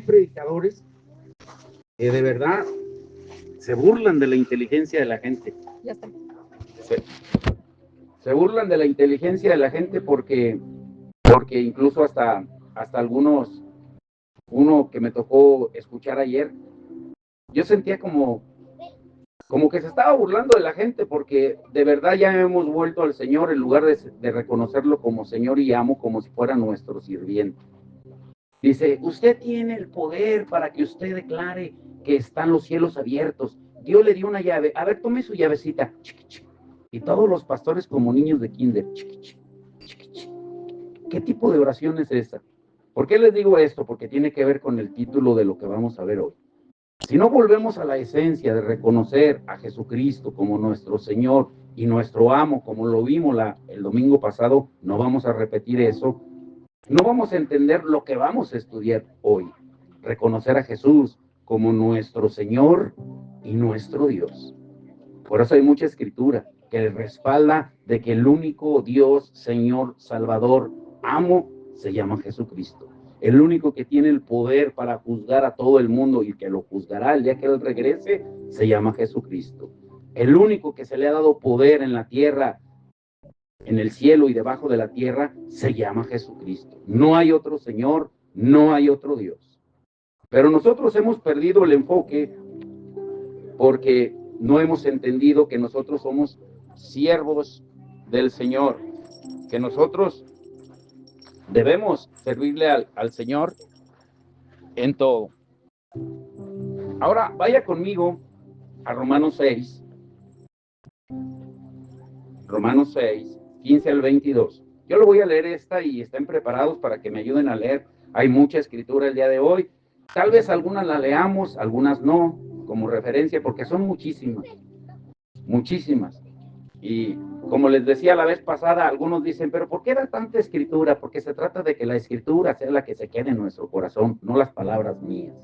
predicadores que de verdad se burlan de la inteligencia de la gente. Ya está. Se burlan de la inteligencia de la gente porque incluso hasta algunos, uno que me tocó escuchar ayer, yo sentía como que se estaba burlando de la gente, porque de verdad ya hemos vuelto al Señor en lugar de reconocerlo como Señor y amo, como si fuera nuestro sirviente. Dice, usted tiene el poder para que usted declare que están los cielos abiertos. Dios le dio una llave. A ver, tome su llavecita. Y todos los pastores como niños de kinder. ¿Qué tipo de oración es esa? ¿Por qué les digo esto? Porque tiene que ver con el título de lo que vamos a ver hoy. Si no volvemos a la esencia de reconocer a Jesucristo como nuestro Señor y nuestro amo, como lo vimos el domingo pasado, no vamos a repetir eso. No vamos a entender lo que vamos a estudiar hoy. Reconocer a Jesús como nuestro Señor y nuestro Dios. Por eso hay mucha escritura que respalda de que el único Dios, Señor, Salvador, amo, se llama Jesucristo. El único que tiene el poder para juzgar a todo el mundo y que lo juzgará el día que Él regrese, se llama Jesucristo. El único que se le ha dado poder en la tierra, en el cielo y debajo de la tierra, se llama Jesucristo. No hay otro Señor, no hay otro Dios. Pero nosotros hemos perdido el enfoque porque no hemos entendido que nosotros somos siervos del Señor, que nosotros debemos servirle al Señor en todo. Ahora, vaya conmigo a Romanos 6. Romanos 6, 15 al 22. Yo lo voy a leer esta y estén preparados para que me ayuden a leer. Hay mucha escritura el día de hoy. Tal vez algunas la leamos, algunas no, como referencia, porque son muchísimas. Muchísimas. Y como les decía la vez pasada, algunos dicen, pero ¿por qué da tanta escritura? Porque se trata de que la escritura sea la que se quede en nuestro corazón, no las palabras mías.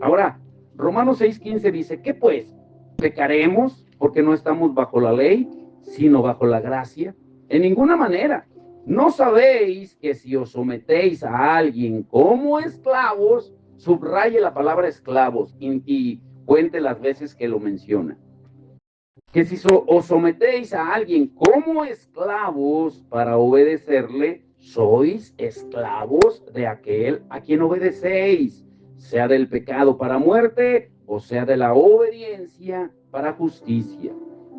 Ahora, Romanos 6:15 dice, ¿qué pues? ¿Pecaremos porque no estamos bajo la ley, sino bajo la gracia? En ninguna manera. ¿No sabéis que si os sometéis a alguien como esclavos, subraye la palabra esclavos y cuente las veces que lo menciona? Que si os sometéis a alguien como esclavos para obedecerle, sois esclavos de aquel a quien obedecéis, sea del pecado para muerte o sea de la obediencia para justicia.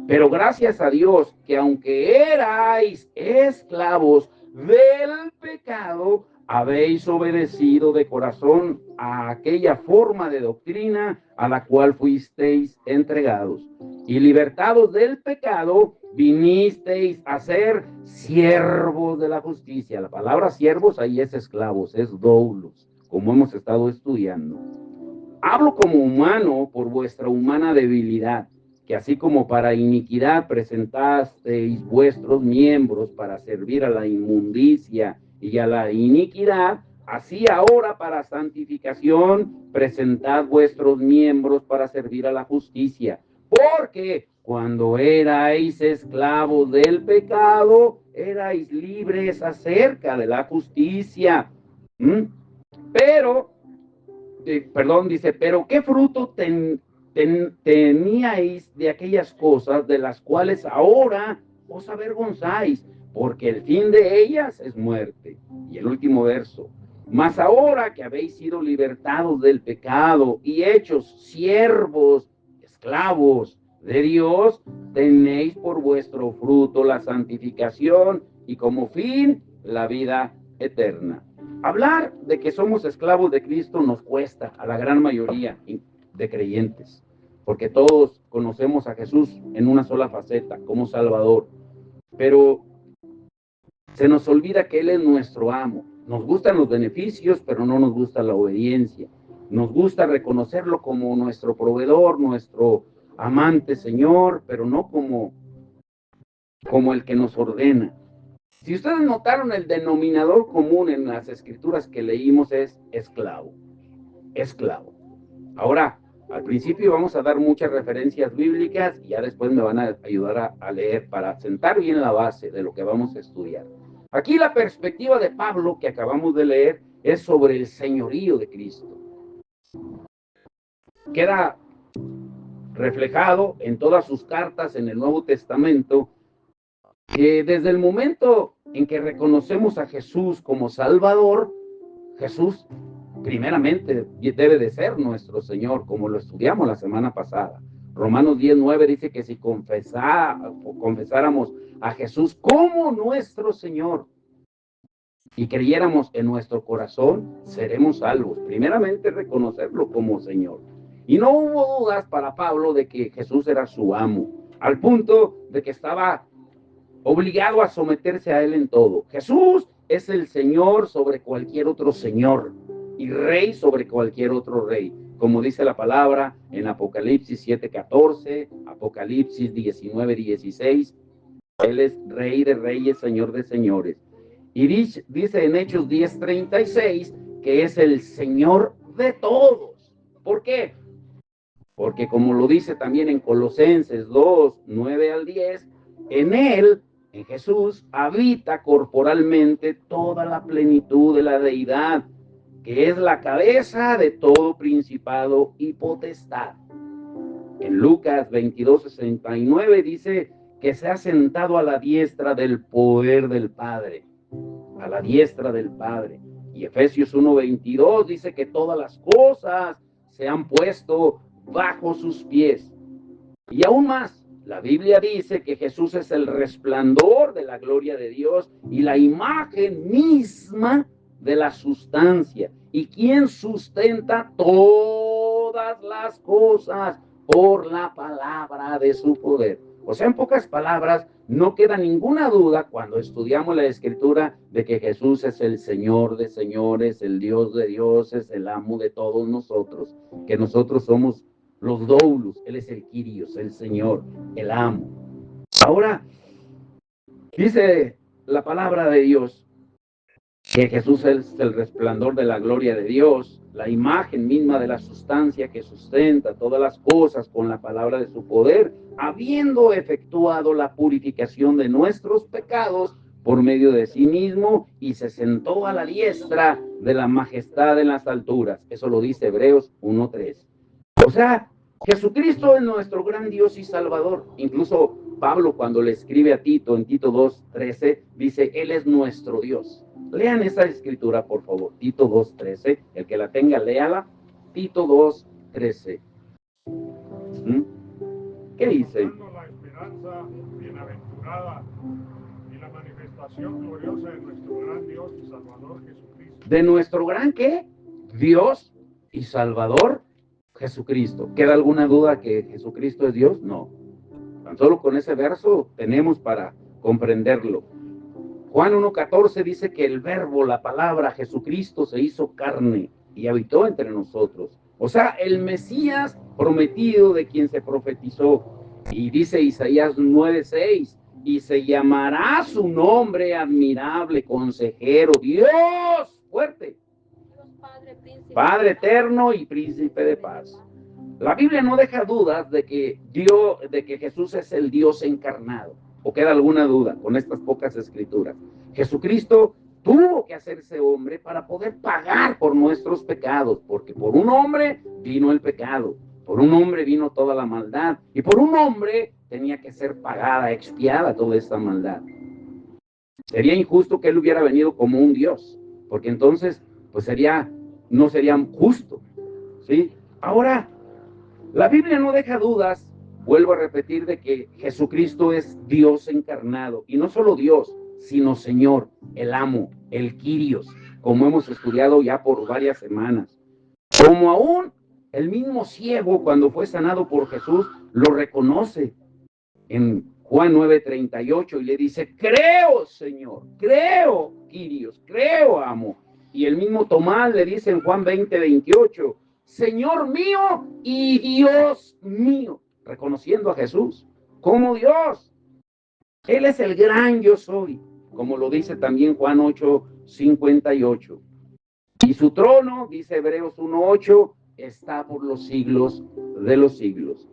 Pero gracias a Dios que aunque erais esclavos del pecado, habéis obedecido de corazón a aquella forma de doctrina a la cual fuisteis entregados. Y libertados del pecado, vinisteis a ser siervos de la justicia. La palabra siervos ahí es esclavos, es doulos, como hemos estado estudiando. Hablo como humano por vuestra humana debilidad, que así como para iniquidad presentasteis vuestros miembros para servir a la inmundicia y a la iniquidad, así ahora para santificación presentad vuestros miembros para servir a la justicia. Porque cuando erais esclavos del pecado, erais libres acerca de la justicia. Dice, pero ¿qué fruto teníais de aquellas cosas de las cuales ahora os avergonzáis? Porque el fin de ellas es muerte. Y el último verso, mas ahora que habéis sido libertados del pecado y hechos siervos, esclavos de Dios, tenéis por vuestro fruto la santificación y como fin la vida eterna. Hablar de que somos esclavos de Cristo nos cuesta a la gran mayoría de creyentes, porque todos conocemos a Jesús en una sola faceta, como Salvador, pero se nos olvida que Él es nuestro amo. Nos gustan los beneficios, pero no nos gusta la obediencia. Nos gusta reconocerlo como nuestro proveedor, nuestro amante Señor, pero no como el que nos ordena. Si ustedes notaron, el denominador común en las escrituras que leímos es esclavo. Esclavo. Ahora, al principio vamos a dar muchas referencias bíblicas y ya después me van a ayudar a leer para sentar bien la base de lo que vamos a estudiar. Aquí la perspectiva de Pablo que acabamos de leer es sobre el señorío de Cristo. Queda reflejado en todas sus cartas en el Nuevo Testamento que desde el momento en que reconocemos a Jesús como Salvador, Jesús primeramente debe de ser nuestro Señor, como lo estudiamos la semana pasada. Romanos 10:9 dice que si confesáramos a Jesús como nuestro Señor y creyéramos en nuestro corazón, seremos salvos. Primeramente reconocerlo como Señor. Y no hubo dudas para Pablo de que Jesús era su amo, al punto de que estaba obligado a someterse a él en todo. Jesús es el Señor sobre cualquier otro Señor y Rey sobre cualquier otro Rey, como dice la palabra en Apocalipsis 7:14, Apocalipsis 19:16. Él es Rey de Reyes, Señor de Señores. Y dice en Hechos 10:36 que es el Señor de todos. ¿Por qué? Porque como lo dice también en Colosenses 2:9-10, en él, en Jesús, habita corporalmente toda la plenitud de la deidad, que es la cabeza de todo principado y potestad. En Lucas 22:69 dice que se ha sentado a la diestra del poder del Padre, a la diestra del Padre. Y Efesios 1:22 dice que todas las cosas se han puesto bajo sus pies. Y aún más, la Biblia dice que Jesús es el resplandor de la gloria de Dios y la imagen misma de la sustancia. Y quien sustenta todas las cosas por la palabra de su poder. O sea, en pocas palabras, no queda ninguna duda cuando estudiamos la Escritura de que Jesús es el Señor de señores, el Dios de dioses, el amo de todos nosotros, que nosotros somos los doulos, Él es el Kyrios, el Señor, el amo. Ahora, dice la palabra de Dios que Jesús es el resplandor de la gloria de Dios, la imagen misma de la sustancia que sustenta todas las cosas con la palabra de su poder, habiendo efectuado la purificación de nuestros pecados por medio de sí mismo, y se sentó a la diestra de la majestad en las alturas. Eso lo dice Hebreos 1:3. O sea, Jesucristo es nuestro gran Dios y Salvador. Incluso Pablo, cuando le escribe a Tito en Tito 2:13, dice, Él es nuestro Dios. Lean esa escritura, por favor. Tito 2:13. El que la tenga, léala. Tito 2:13. ¿Qué dice? La esperanza bienaventurada y la manifestación gloriosa de nuestro gran Dios y Salvador Jesucristo. ¿De nuestro gran qué? Dios y Salvador Jesucristo. ¿Queda alguna duda que Jesucristo es Dios? No. Tan solo con ese verso tenemos para comprenderlo. Juan 1:14 dice que el verbo, la palabra Jesucristo se hizo carne y habitó entre nosotros. O sea, el Mesías prometido de quien se profetizó. Y dice Isaías 9:6, y se llamará su nombre admirable, consejero, Dios fuerte, Padre eterno y príncipe de paz. La Biblia no deja dudas de que Jesús es el Dios encarnado. ¿O queda alguna duda con estas pocas escrituras? Jesucristo tuvo que hacerse hombre para poder pagar por nuestros pecados, porque por un hombre vino el pecado, por un hombre vino toda la maldad, y por un hombre tenía que ser pagada, expiada toda esta maldad. Sería injusto que él hubiera venido como un Dios, porque entonces pues no sería justo, ¿sí? Ahora, la Biblia no deja dudas, vuelvo a repetir, de que Jesucristo es Dios encarnado, y no solo Dios, sino Señor, el amo, el Kyrios, como hemos estudiado ya por varias semanas. Como aún el mismo ciego, cuando fue sanado por Jesús, lo reconoce en Juan 9:38 y le dice, creo, Señor, creo, Kyrios, creo, amo. Y el mismo Tomás le dice en Juan 20:28, Señor mío y Dios mío, reconociendo a Jesús como Dios. Él es el gran yo soy, como lo dice también Juan 8:58. Y su trono, dice Hebreos 1:8, está por los siglos de los siglos.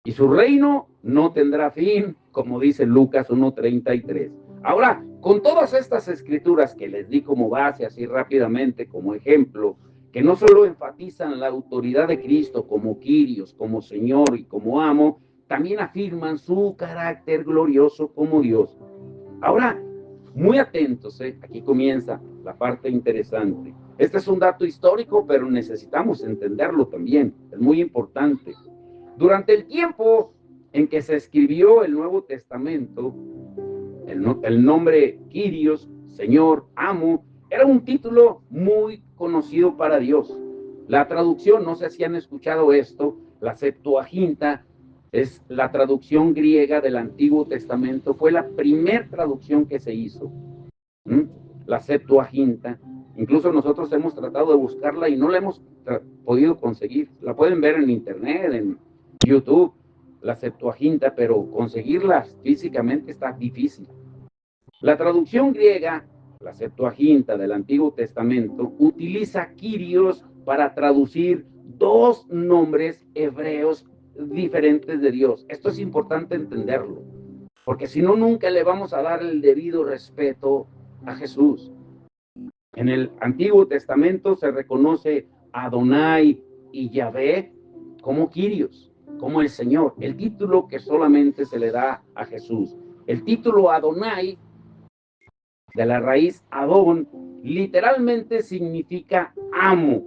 Y su reino no tendrá fin, como dice Lucas 1:33. Ahora, con todas estas escrituras que les di como base, así rápidamente, como ejemplo, que no solo enfatizan la autoridad de Cristo como Kyrios, como Señor y como amo, también afirman su carácter glorioso como Dios. Ahora, muy atentos, aquí comienza la parte interesante. Este es un dato histórico, pero necesitamos entenderlo también, es muy importante. Durante el tiempo en que se escribió el Nuevo Testamento, el nombre Kyrios, Señor, amo, era un título muy conocido para Dios. La traducción, no sé si han escuchado esto, la Septuaginta es la traducción griega del Antiguo Testamento, fue la primera traducción que se hizo. La Septuaginta, incluso nosotros hemos tratado de buscarla y no la hemos podido conseguir. La pueden ver en internet, en YouTube, la Septuaginta, pero conseguirla físicamente está difícil. La traducción griega, la Septuaginta del Antiguo Testamento, utiliza Kyrios para traducir dos nombres hebreos diferentes de Dios. Esto es importante entenderlo, porque si no, nunca le vamos a dar el debido respeto a Jesús. En el Antiguo Testamento se reconoce a Adonai y Yahvé como Kyrios, como el Señor, el título que solamente se le da a Jesús. El título Adonai, de la raíz Adón, literalmente significa amo,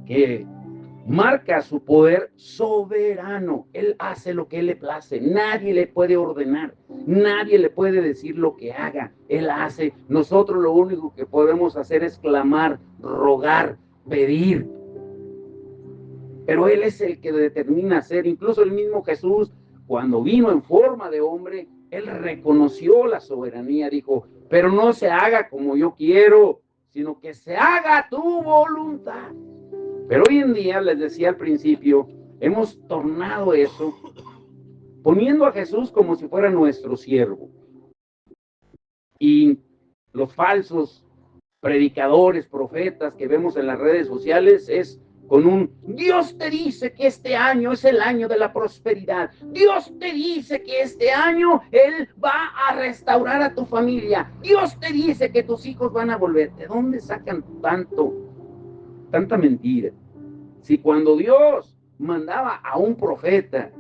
que marca su poder soberano. Él hace lo que él le place, nadie le puede ordenar, nadie le puede decir lo que haga, él hace. Nosotros lo único que podemos hacer es clamar, rogar, pedir, pero él es el que determina hacer. Incluso el mismo Jesús, cuando vino en forma de hombre, él reconoció la soberanía, dijo, pero no se haga como yo quiero, sino que se haga tu voluntad. Pero hoy en día, les decía al principio, hemos tornado eso, poniendo a Jesús como si fuera nuestro siervo. Y los falsos predicadores, profetas que vemos en las redes sociales es con un Dios te dice que este año es el año de la prosperidad. Dios te dice que este año Él va a restaurar a tu familia. Dios te dice que tus hijos van a volver. ¿De dónde sacan tanta mentira? Si cuando Dios mandaba a un profeta,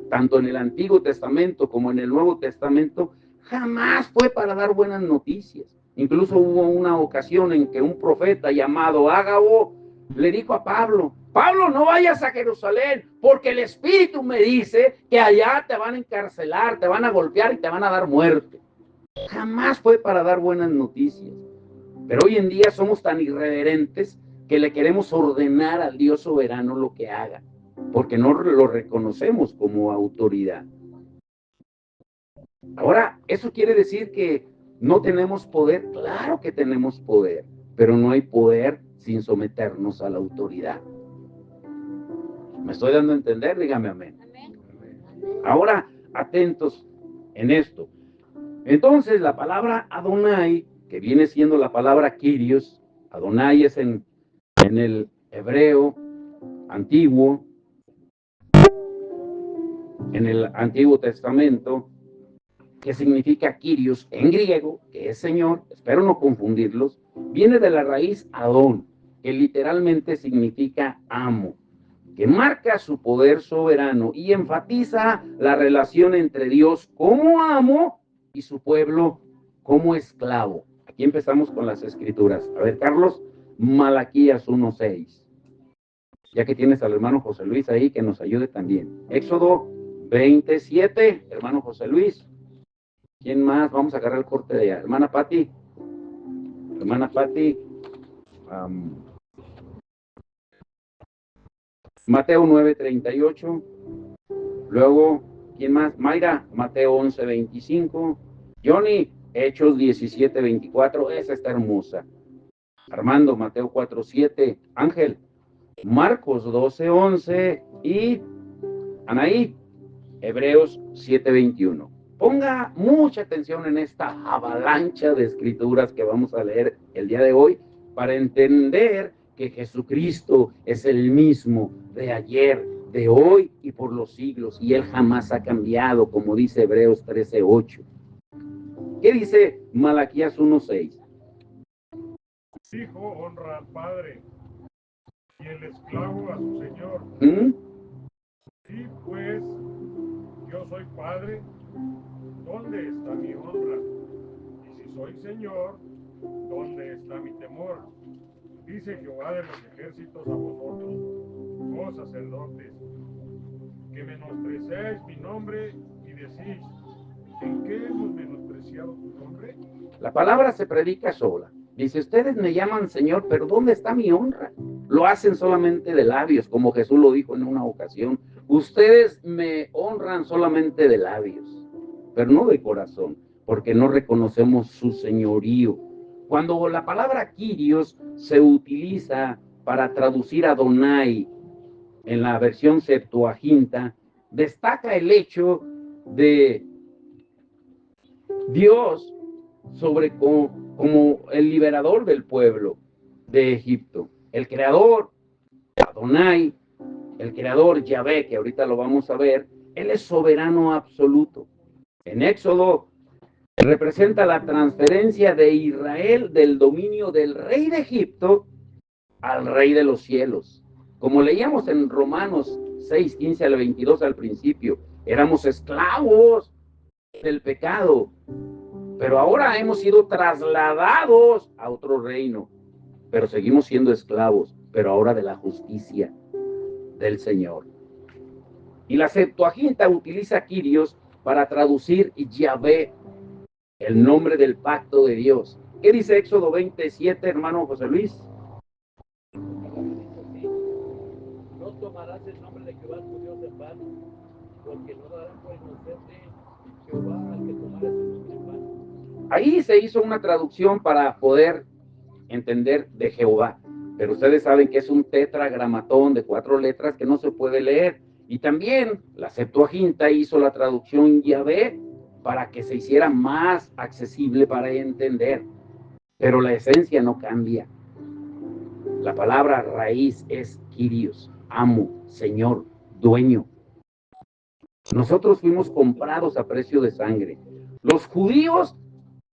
tanto en el Antiguo Testamento como en el Nuevo Testamento, jamás fue para dar buenas noticias. Incluso hubo una ocasión en que un profeta llamado Ágabo le dijo a Pablo, Pablo, no vayas a Jerusalén, porque el Espíritu me dice que allá te van a encarcelar, te van a golpear y te van a dar muerte. Jamás fue para dar buenas noticias. Pero hoy en día somos tan irreverentes que le queremos ordenar al Dios soberano lo que haga, porque no lo reconocemos como autoridad. Ahora, ¿eso quiere decir que no tenemos poder? Claro que tenemos poder, pero no hay poder sin someternos a la autoridad. ¿Me estoy dando a entender? Dígame amén. Ahora, atentos en esto. Entonces, la palabra Adonai, que viene siendo la palabra Kyrios, Adonai es en el hebreo antiguo, en el Antiguo Testamento, que significa Kyrios en griego, que es Señor, espero no confundirlos, viene de la raíz Adón, que literalmente significa amo, que marca su poder soberano y enfatiza la relación entre Dios como amo y su pueblo como esclavo. Aquí empezamos con las escrituras. A ver, Carlos, Malaquías 1:6. Ya que tienes al hermano José Luis ahí, que nos ayude también. Éxodo 27, hermano José Luis. ¿Quién más? Vamos a agarrar el corte de allá. Hermana Pati. Hermana Pati. Mateo 9:38. Luego, ¿quién más? Mayra, Mateo 11:25. Johnny, Hechos 17:24. Esa está hermosa. Armando, Mateo 4:7. Ángel, Marcos 12:11. Y Anaí, Hebreos 7:21. Ponga mucha atención en esta avalancha de escrituras que vamos a leer el día de hoy para entender que Jesucristo es el mismo de ayer, de hoy y por los siglos, y Él jamás ha cambiado, como dice Hebreos 13:8. ¿Qué dice Malaquías 1:6? hijo honra al padre y el esclavo a su señor. Si pues yo soy padre, ¿dónde está mi honra? Y si soy señor, ¿dónde está mi temor? Dice Jehová de los ejércitos a vosotros, oh sacerdotes, que menospreciáis mi nombre y decís, ¿en qué hemos menospreciado tu nombre? La palabra se predica sola. Dice, ustedes me llaman Señor, pero ¿dónde está mi honra? Lo hacen solamente de labios, como Jesús lo dijo en una ocasión. Ustedes me honran solamente de labios, pero no de corazón, porque no reconocemos su señorío. Cuando la palabra Kyrios se utiliza para traducir a Adonai en la versión Septuaginta, destaca el hecho de Dios como el liberador del pueblo de Egipto, el creador Adonai, el creador Yahvé, que ahorita lo vamos a ver. Él es soberano absoluto. En Éxodo representa la transferencia de Israel del dominio del rey de Egipto al rey de los cielos. Como leíamos en Romanos 6, 15 al 22 al principio, éramos esclavos del pecado, pero ahora hemos sido trasladados a otro reino, pero seguimos siendo esclavos, pero ahora de la justicia del Señor. Y la Septuaginta utiliza Kyrios para traducir Yahvé, el nombre del pacto de Dios. ¿Qué dice Éxodo 27, hermano José Luis? No tomarás el nombre de Jehová tu Dios en vano, porque no darán por inocente Jehová al que tomare su nombre en vano. Ahí se hizo una traducción para poder entender de Jehová, pero ustedes saben que es un tetragramatón de 4 letras que no se puede leer. Y también la Septuaginta hizo la traducción Yahvé para que se hiciera más accesible para entender, pero la esencia no cambia. La palabra raíz es Kyrios, amo, señor, dueño. Nosotros fuimos comprados a precio de sangre. Los judíos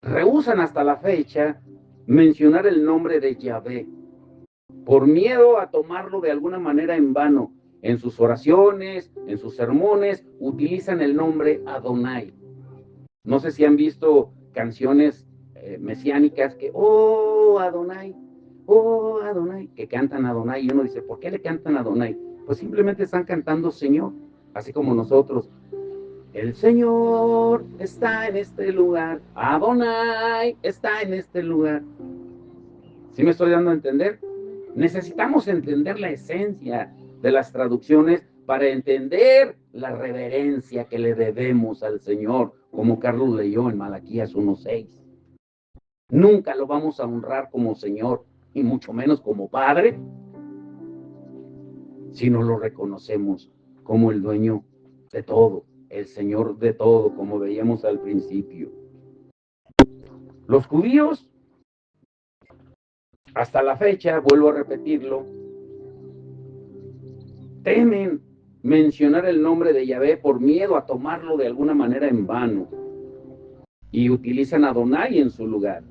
rehúsan hasta la fecha mencionar el nombre de Yahvé por miedo a tomarlo de alguna manera en vano. En sus oraciones, en sus sermones, utilizan el nombre Adonai. No sé si han visto canciones mesiánicas que, oh Adonai, que cantan Adonai. Y uno dice, ¿por qué le cantan Adonai? Pues simplemente están cantando Señor, así como nosotros. El Señor está en este lugar, Adonai está en este lugar. ¿Sí me estoy dando a entender? Necesitamos entender la esencia de las traducciones para entender la reverencia que le debemos al Señor, como Carlos leyó en Malaquías 1:6. Nunca lo vamos a honrar como Señor, y mucho menos como Padre, si no lo reconocemos como el dueño de todo, el Señor de todo, como veíamos al principio. Los judíos, hasta la fecha, vuelvo a repetirlo, temen mencionar el nombre de Yahvé por miedo a tomarlo de alguna manera en vano y utilizan a Adonai en su lugar.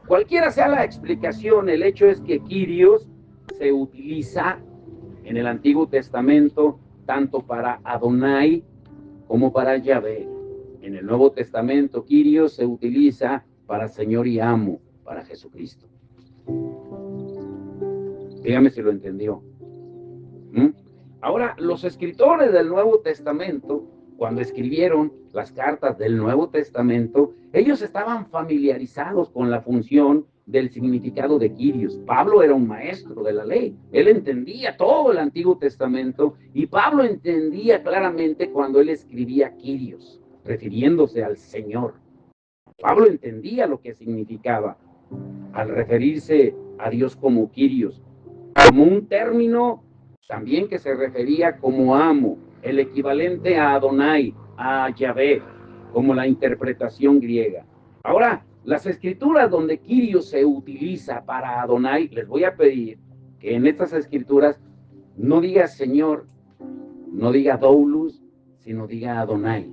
Cualquiera sea la explicación, el hecho es que Kyrios se utiliza en el Antiguo Testamento tanto para Adonai como para Yahvé. En el Nuevo Testamento, Kyrios se utiliza para Señor y Amo, para Jesucristo. Dígame si lo entendió. Ahora, los escritores del Nuevo Testamento, cuando escribieron las cartas del Nuevo Testamento, ellos estaban familiarizados con la función del significado de Kyrios. Pablo era un maestro de la ley. Él entendía todo el Antiguo Testamento y Pablo entendía claramente cuando él escribía Kyrios, refiriéndose al Señor. Pablo entendía lo que significaba al referirse a Dios como Kyrios, como un término también que se refería como amo, el equivalente a Adonai, a Yahvé, como la interpretación griega. Ahora, las escrituras donde Kyrios se utiliza para Adonai, les voy a pedir que en estas escrituras no diga Señor, no diga Doulos, sino diga Adonai.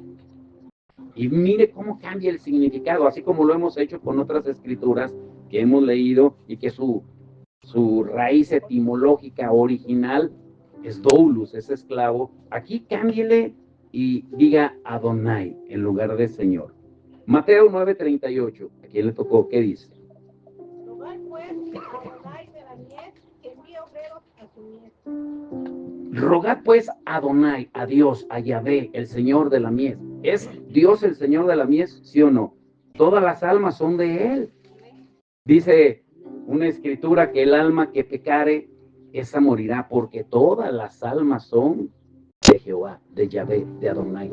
Y mire cómo cambia el significado, así como lo hemos hecho con otras escrituras que hemos leído y que su su raíz etimológica original es doulos, es esclavo. Aquí cámbiele y diga Adonai en lugar de Señor. Mateo 9:38, ¿a quién le tocó? ¿Qué dice? Rogad pues a Adonai de la mies que envíe obreros a su mies. Rogad pues a Adonai, a Dios, a Yahvé, el Señor de la mies. ¿Es Dios el Señor de la mies, sí o no? Todas las almas son de Él. Dice una escritura que el alma que pecare, esa morirá, porque todas las almas son de Jehová, de Yahvé, de Adonai.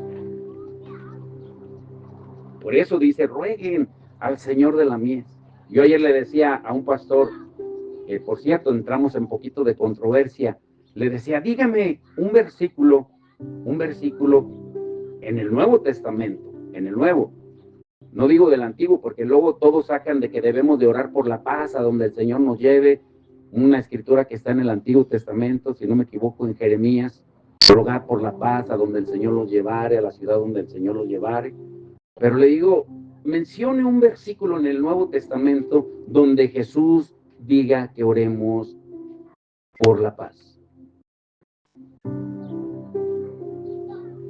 Por eso dice, rueguen al Señor de la mies. Yo ayer le decía a un pastor, que por cierto entramos en poquito de controversia, le decía, dígame un versículo en el Nuevo Testamento, en el Nuevo, no digo del Antiguo, porque luego todos sacan de que debemos de orar por la paz, a donde el Señor nos lleve, una escritura que está en el Antiguo Testamento, si no me equivoco, en Jeremías, rogar por la paz, a donde el Señor los llevare, a la ciudad donde el Señor los llevare. Pero le digo, mencione un versículo en el Nuevo Testamento donde Jesús diga que oremos por la paz.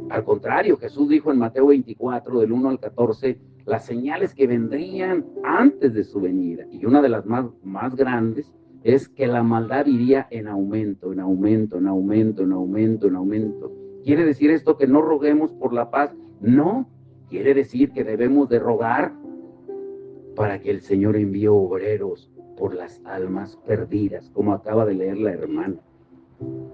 Al contrario, Jesús dijo en Mateo 24, del 1 al 14, las señales que vendrían antes de su venida. Y una de las más grandes es que la maldad iría en aumento, en aumento, en aumento, en aumento, en aumento. ¿Quiere decir esto que no roguemos por la paz? No. Quiere decir que debemos de rogar para que el Señor envíe obreros por las almas perdidas, como acaba de leer la hermana.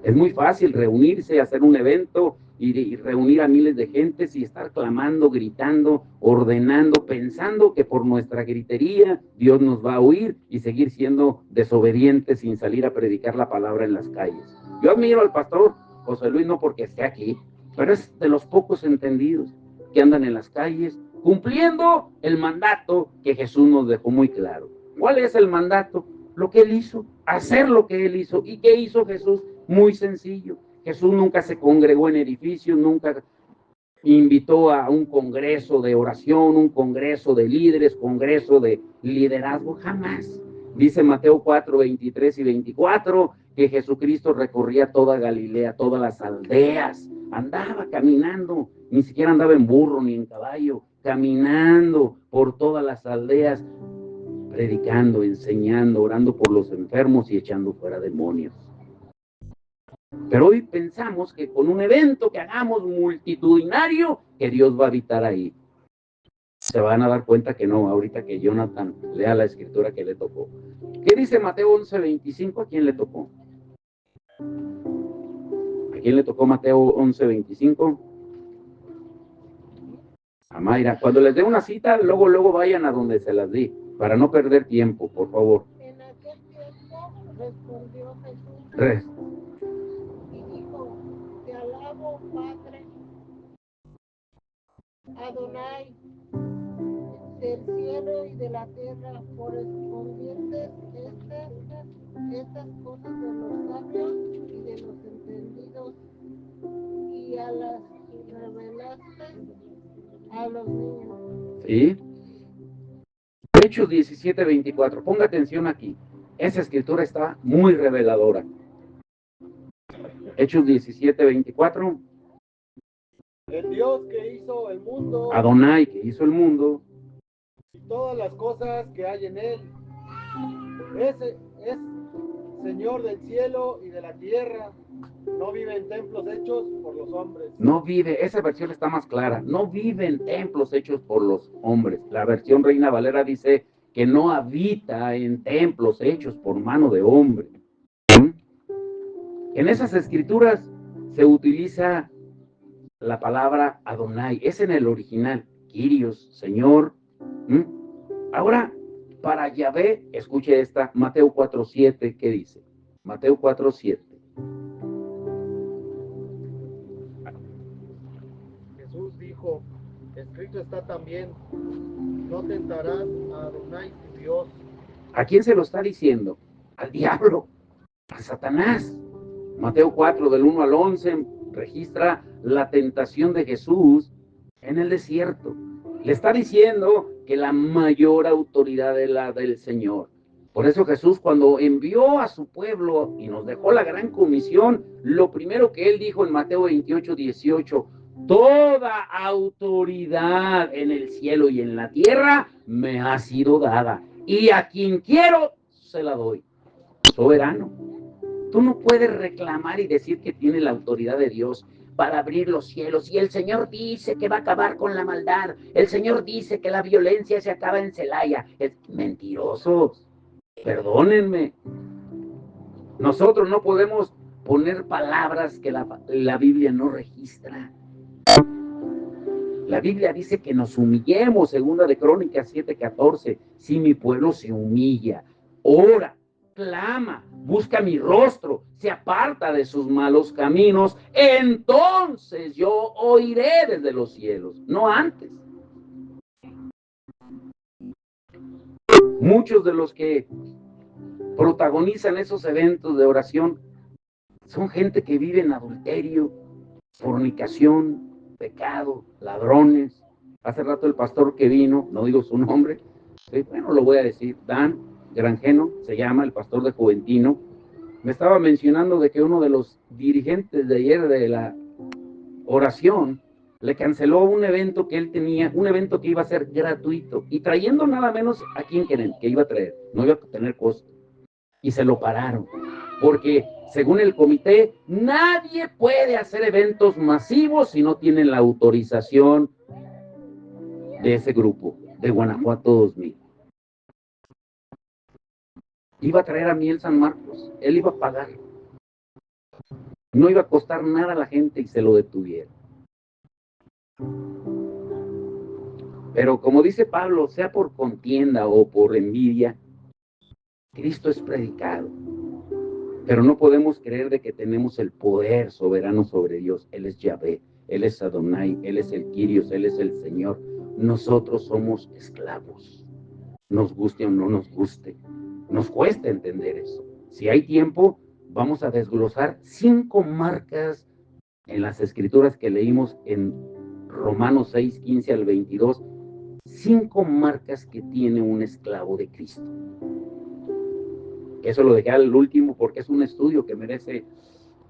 Es muy fácil reunirse, hacer un evento y reunir a miles de gentes y estar clamando, gritando, ordenando, pensando que por nuestra gritería Dios nos va a oír y seguir siendo desobedientes sin salir a predicar la palabra en las calles. Yo admiro al pastor José Luis, no porque esté aquí, pero es de los pocos entendidos que andan en las calles cumpliendo el mandato que Jesús nos dejó muy claro. ¿Cuál es el mandato? Lo que Él hizo, hacer lo que Él hizo. ¿Y qué hizo Jesús? Muy sencillo. Jesús nunca se congregó en edificios, nunca invitó a un congreso de oración, un congreso de líderes, congreso de liderazgo, jamás. Dice Mateo 4, 23 y 24, que Jesucristo recorría toda Galilea, todas las aldeas, andaba caminando, ni siquiera andaba en burro ni en caballo, caminando por todas las aldeas, predicando, enseñando, orando por los enfermos y echando fuera demonios. Pero hoy pensamos que con un evento que hagamos multitudinario, que Dios va a habitar ahí. Se van a dar cuenta que no, ahorita que Jonathan lea la escritura que le tocó. ¿Qué dice Mateo 11:25? ¿A quién le tocó? ¿A quién le tocó Mateo 11:25? A Mayra. Cuando les dé una cita, luego vayan a donde se las di, para no perder tiempo, por favor. En aquel tiempo respondió Jesús y dijo, te alabo, Padre, Adonai, del cielo y de la tierra, por escondientes estas cosas de los sabios y de los entendidos, y las revelaste a los niños. ¿Sí? Hechos 17:24. Ponga atención aquí. Esa escritura está muy reveladora. Hechos 17:24. El Dios que hizo el mundo, Adonai, que hizo el mundo, y todas las cosas que hay en él, es Señor del cielo y de la tierra, no vive en templos hechos por los hombres. no vive, esa versión está más clara, no vive en templos hechos por los hombres. La versión Reina Valera dice que no habita en templos hechos por mano de hombre. En esas escrituras se utiliza la palabra Adonai, es en el original, Kyrios, Señor. Ahora, para Yahvé, escuche esta, Mateo 4:7, ¿qué dice? Mateo 4:7. Jesús dijo, escrito está también, no tentarás a Adonai tu Dios. ¿A quién se lo está diciendo? Al diablo, a Satanás. Mateo 4, del 1 al 11, registra la tentación de Jesús en el desierto. Le está diciendo que la mayor autoridad es la del Señor. Por eso Jesús, cuando envió a su pueblo y nos dejó la gran comisión, lo primero que él dijo en Mateo 28:18, toda autoridad en el cielo y en la tierra me ha sido dada, y a quien quiero se la doy. Soberano. Tú no puedes reclamar y decir que tiene la autoridad de Dios para abrir los cielos. Y el Señor dice que va a acabar con la maldad. El Señor dice que la violencia se acaba en Celaya. Es mentirosos. Perdónenme. Nosotros no podemos poner palabras que la Biblia no registra. La Biblia dice que nos humillemos, segunda de Crónicas 7:14. Si mi pueblo se humilla, ora, clama, busca mi rostro, se aparta de sus malos caminos, entonces yo oiré desde los cielos, no antes. Muchos de los que protagonizan esos eventos de oración son gente que vive en adulterio, fornicación, pecado, ladrones. Hace rato el pastor que vino, no digo su nombre, bueno, lo voy a decir, Dan Granjeno, se llama, el pastor de Juventino, me estaba mencionando de que uno de los dirigentes de ayer de la oración le canceló un evento que él tenía, un evento que iba a ser gratuito, y trayendo nada menos a quien creen que iba a traer, no iba a tener costo, y se lo pararon, porque según el comité, nadie puede hacer eventos masivos si no tienen la autorización de ese grupo, de Guanajuato 2000. Iba a traer a Miel San Marcos, él iba a pagar. No iba a costar nada a la gente y se lo detuvieron. Pero como dice Pablo, sea por contienda o por envidia, Cristo es predicado. Pero no podemos creer de que tenemos el poder soberano sobre Dios. Él es Yahvé, Él es Adonai, Él es el Kyrios, Él es el Señor. Nosotros somos esclavos. Nos guste o no nos guste. Nos cuesta entender eso. Si hay tiempo, vamos a desglosar 5 marcas en las escrituras que leímos en Romanos 6:15 al 22. 5 marcas que tiene un esclavo de Cristo. Eso lo dejé al último porque es un estudio que merece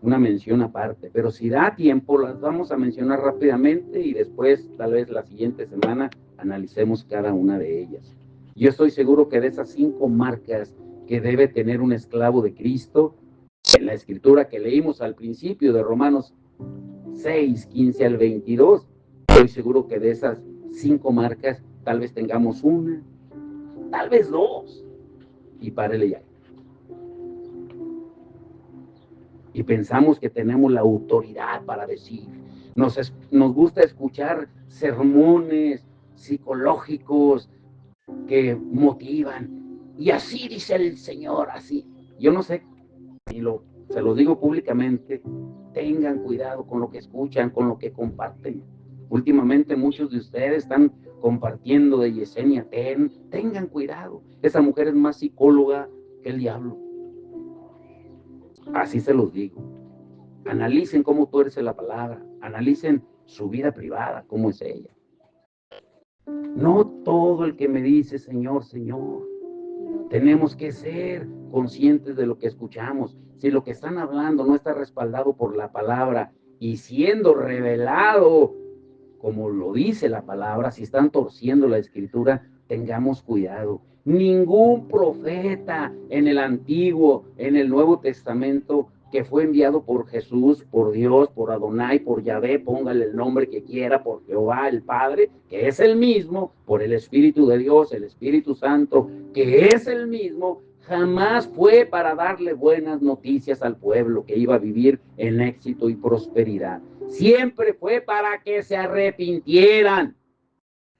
una mención aparte, pero si da tiempo las vamos a mencionar rápidamente y después tal vez la siguiente semana analicemos cada una de ellas. Yo estoy seguro que de esas 5 marcas que debe tener un esclavo de Cristo, en la escritura que leímos al principio de Romanos 6:15 al 22, estoy seguro que de esas 5 marcas tal vez tengamos una, tal vez 2, y párele ya. Y pensamos que tenemos la autoridad para decir, nos gusta escuchar sermones psicológicos que motivan, y así dice el Señor, así. Yo no sé, y se lo digo públicamente, tengan cuidado con lo que escuchan, con lo que comparten. Últimamente muchos de ustedes están compartiendo de Yesenia Ten, tengan cuidado, esa mujer es más psicóloga que el diablo. Así se los digo. Analicen cómo tuerce la palabra, analicen su vida privada, cómo es ella. No todo el que me dice Señor, Señor. Tenemos que ser conscientes de lo que escuchamos. Si lo que están hablando no está respaldado por la palabra y siendo revelado, como lo dice la palabra, si están torciendo la escritura, tengamos cuidado. Ningún profeta en el Antiguo, en el Nuevo Testamento, que fue enviado por Jesús, por Dios, por Adonai, por Yahvé, póngale el nombre que quiera, por Jehová el Padre, que es el mismo, por el Espíritu de Dios, el Espíritu Santo, que es el mismo, jamás fue para darle buenas noticias al pueblo que iba a vivir en éxito y prosperidad. Siempre fue para que se arrepintieran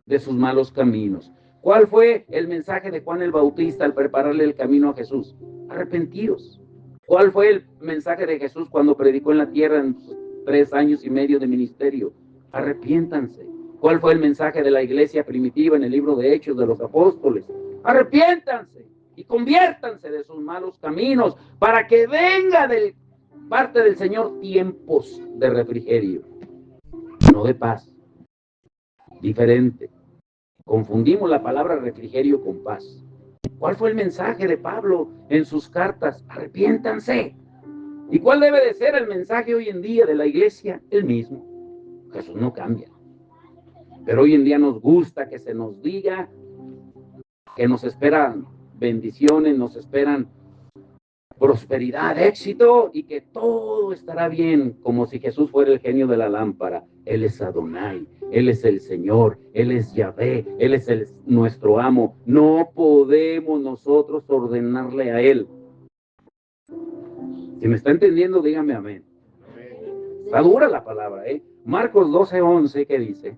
de sus malos caminos. ¿Cuál fue el mensaje de Juan el Bautista al prepararle el camino a Jesús? Arrepentiros. ¿Cuál fue el mensaje de Jesús cuando predicó en la tierra en sus 3 años y medio de ministerio? Arrepiéntanse. ¿Cuál fue el mensaje de la iglesia primitiva en el libro de Hechos de los Apóstoles? Arrepiéntanse y conviértanse de sus malos caminos para que venga de parte del Señor tiempos de refrigerio, no de paz. Diferente. Confundimos la palabra refrigerio con paz. ¿Cuál fue el mensaje de Pablo en sus cartas? Arrepiéntanse. ¿Y cuál debe de ser el mensaje hoy en día de la iglesia? El mismo. Jesús no cambia. Pero hoy en día nos gusta que se nos diga que nos esperan bendiciones, nos esperan prosperidad, éxito y que todo estará bien, como si Jesús fuera el genio de la lámpara. Él es Adonai, Él es el Señor, Él es Yahvé, Él es nuestro amo. No podemos nosotros ordenarle a Él. Si me está entendiendo, dígame amén. Está dura la palabra, ¿eh? Marcos 12:11, ¿qué dice?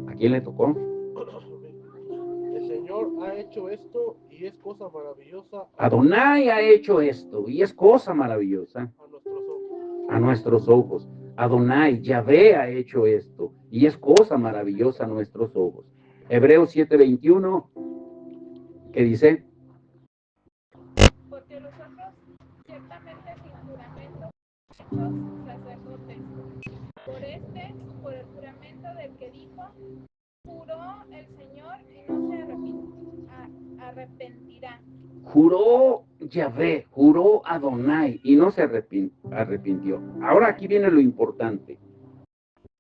¿A quién le tocó? El Señor ha hecho esto y es cosa maravillosa. Adonai ha hecho esto y es cosa maravillosa A nuestros ojos. a nuestros ojos. Adonai, Yahvé ha hecho esto y es cosa maravillosa a nuestros ojos. Hebreos 7:21, ¿qué dice? Porque los otros ciertamente sin juramento hechos sacerdotes. Por el juramento del que dijo, juró el Señor y no se arrepentirá. Juró Yahvé, juró Adonai y no se arrepintió. Ahora aquí viene lo importante.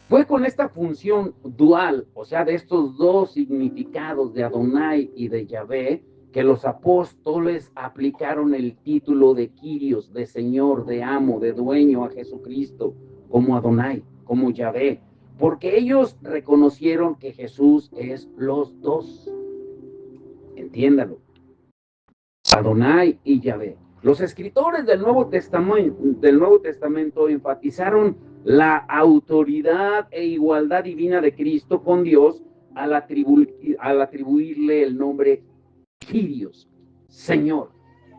Fue con esta función dual, o sea, de estos dos significados de Adonai y de Yahvé, que los apóstoles aplicaron el título de Kyrios, de Señor, de Amo, de Dueño a Jesucristo, como Adonai, como Yahvé, porque ellos reconocieron que Jesús es los dos. Entiéndalo. Adonai y Yahvé. Los escritores del Nuevo Testamento enfatizaron la autoridad e igualdad divina de Cristo con Dios al atribuirle el nombre Kyrios, Señor,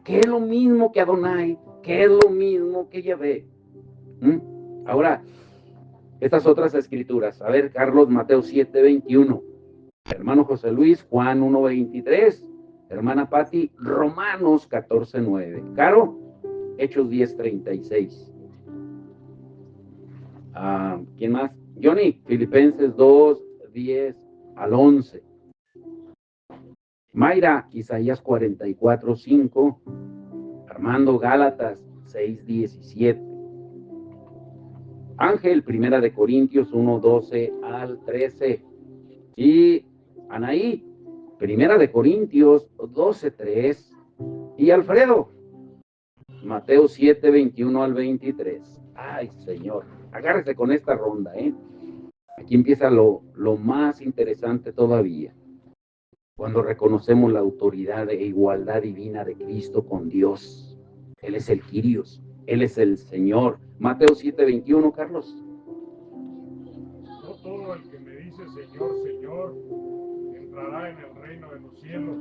que es lo mismo que Adonai, que es lo mismo que Yahvé. Ahora, estas otras escrituras. A ver, Carlos, Mateo 7:21. Hermano José Luis, Juan 1:23. Hermana Patti, Romanos 14:9. Caro, Hechos 10:36. ¿Quién más? Johnny, Filipenses 2:10 al 11. Mayra, Isaías 44:5. Armando, Gálatas 6:17. Ángel, Primera de Corintios 1:12 al 13. Y Anaí, Primera de Corintios 12:3. Y Alfredo, Mateo 7:21 al 23. Ay, Señor, agárrese con esta ronda, ¿eh? Aquí empieza lo más interesante todavía. Cuando reconocemos la autoridad e igualdad divina de Cristo con Dios. Él es el Kyrios, Él es el Señor. Mateo 7:21, Carlos. No todo el que me dice Señor, Señor, entrará en el reino de los cielos,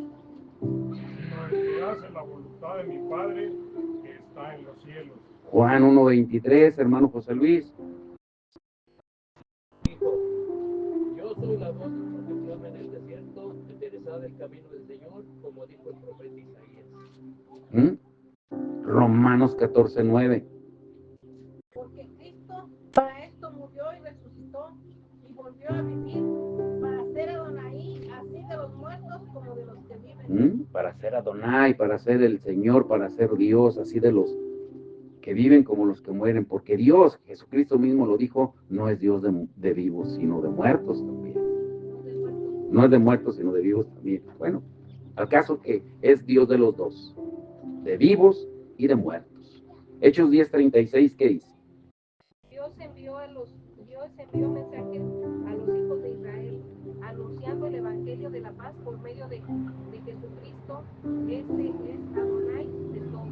sino el que hace la voluntad de mi Padre que está en los cielos. Juan 1:23, hermano José Luis. Dijo, yo soy la voz que clama en el desierto, enderezad el camino del Señor, como dijo el profeta Isaías. Romanos 14:9. Porque Cristo para esto murió y resucitó y volvió a vivir para ser Adonai, así de los muertos como de los que viven. Para ser Adonai, para ser el Señor, para ser Dios, así de los que viven como los que mueren, porque Dios, Jesucristo mismo lo dijo, no es Dios de vivos, sino de muertos también. No es de muertos, sino de vivos también. Bueno, al caso que es Dios de los dos, de vivos y de muertos. Hechos 10:36, ¿qué dice? Dios envió mensajes a los hijos de Israel, anunciando el evangelio de la paz por medio de Jesucristo. Este es Adonai de todos.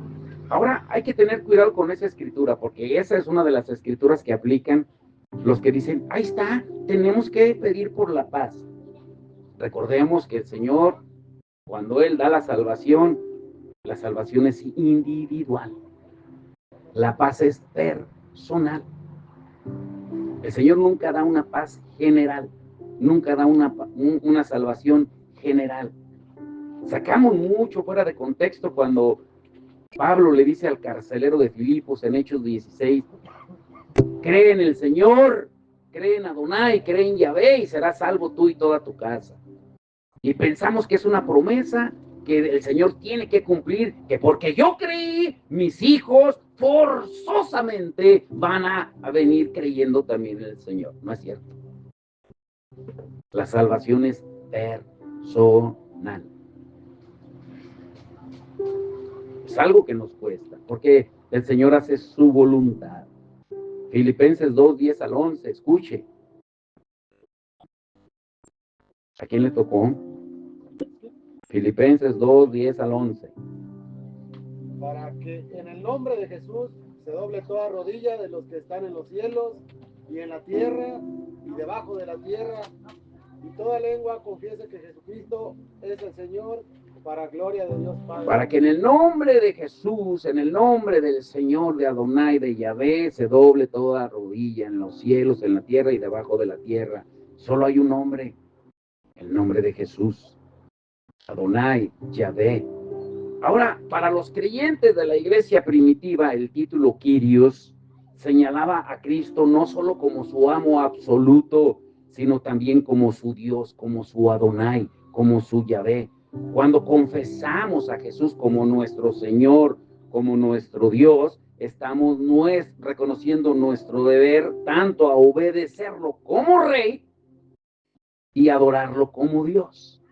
Ahora hay que tener cuidado con esa escritura, porque esa es una de las escrituras que aplican los que dicen, ahí está, tenemos que pedir por la paz. Recordemos que el Señor, cuando Él da la salvación es individual. La paz es personal. El Señor nunca da una paz general, nunca da una salvación general. Sacamos mucho fuera de contexto cuando Pablo le dice al carcelero de Filipos en Hechos 16, cree en el Señor, cree en Adonai, cree en Yahvé y serás salvo tú y toda tu casa. Y pensamos que es una promesa que el Señor tiene que cumplir, que porque yo creí, mis hijos forzosamente van a venir creyendo también en el Señor. No es cierto. La salvación es personal. Es algo que nos cuesta, porque el Señor hace su voluntad. Filipenses 2, 10 al 11, escuche. ¿A quién le tocó? Filipenses 2, 10 al 11. Para que en el nombre de Jesús se doble toda rodilla de los que están en los cielos y en la tierra y debajo de la tierra, y toda lengua confiese que Jesucristo es el Señor, para gloria de Dios Padre. Para que en el nombre de Jesús, en el nombre del Señor, de Adonai, de Yahvé, se doble toda rodilla en los cielos, en la tierra y debajo de la tierra. Solo hay un nombre, el nombre de Jesús, Adonai, Yahvé. Ahora, para los creyentes de la iglesia primitiva, el título Kyrios señalaba a Cristo no solo como su amo absoluto, sino también como su Dios, como su Adonai, como su Yahvé. Cuando confesamos a Jesús como nuestro Señor, como nuestro Dios, estamos reconociendo nuestro deber tanto a obedecerlo como Rey y adorarlo como Dios.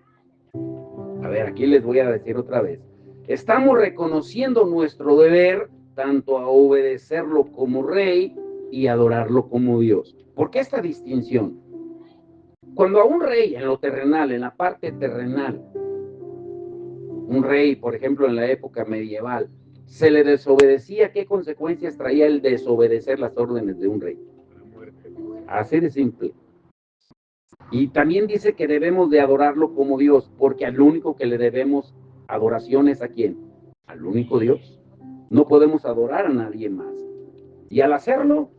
A ver, aquí les voy a decir otra vez. Estamos reconociendo nuestro deber tanto a obedecerlo como Rey y adorarlo como Dios. ¿Por qué esta distinción? Cuando a un rey en lo terrenal, en la parte terrenal, un rey, por ejemplo, en la época medieval, se le desobedecía, ¿qué consecuencias traía el desobedecer las órdenes de un rey? Así de simple. Y también dice que debemos de adorarlo como Dios, porque al único que le debemos adoración es a quién, al único Dios. No podemos adorar a nadie más. Y al hacerlo,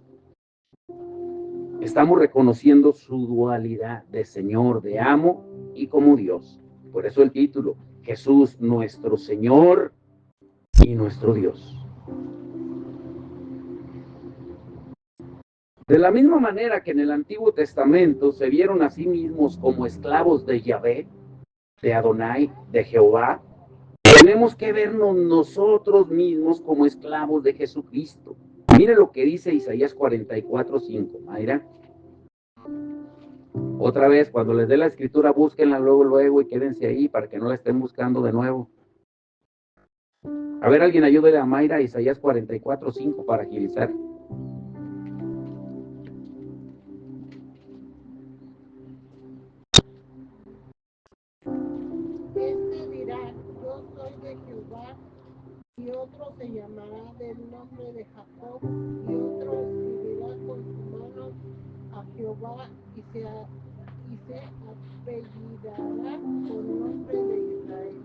estamos reconociendo su dualidad de Señor, de amo y como Dios. Por eso el título, Jesús nuestro Señor y nuestro Dios. De la misma manera que en el Antiguo Testamento se vieron a sí mismos como esclavos de Yahvé, de Adonai, de Jehová, tenemos que vernos nosotros mismos como esclavos de Jesucristo. Mire lo que dice Isaías 44:5. Mayra. Otra vez, cuando les dé la escritura, búsquenla luego y quédense ahí para que no la estén buscando de nuevo. A ver, alguien ayúdele a Mayra a Isaías 44:5 para agilizar. Este dirá, yo soy de Jehová, y otro se llamará del nombre de Jacob, y otro escribirá con su mano a Jehová, y se apellidará con nombre de Israel.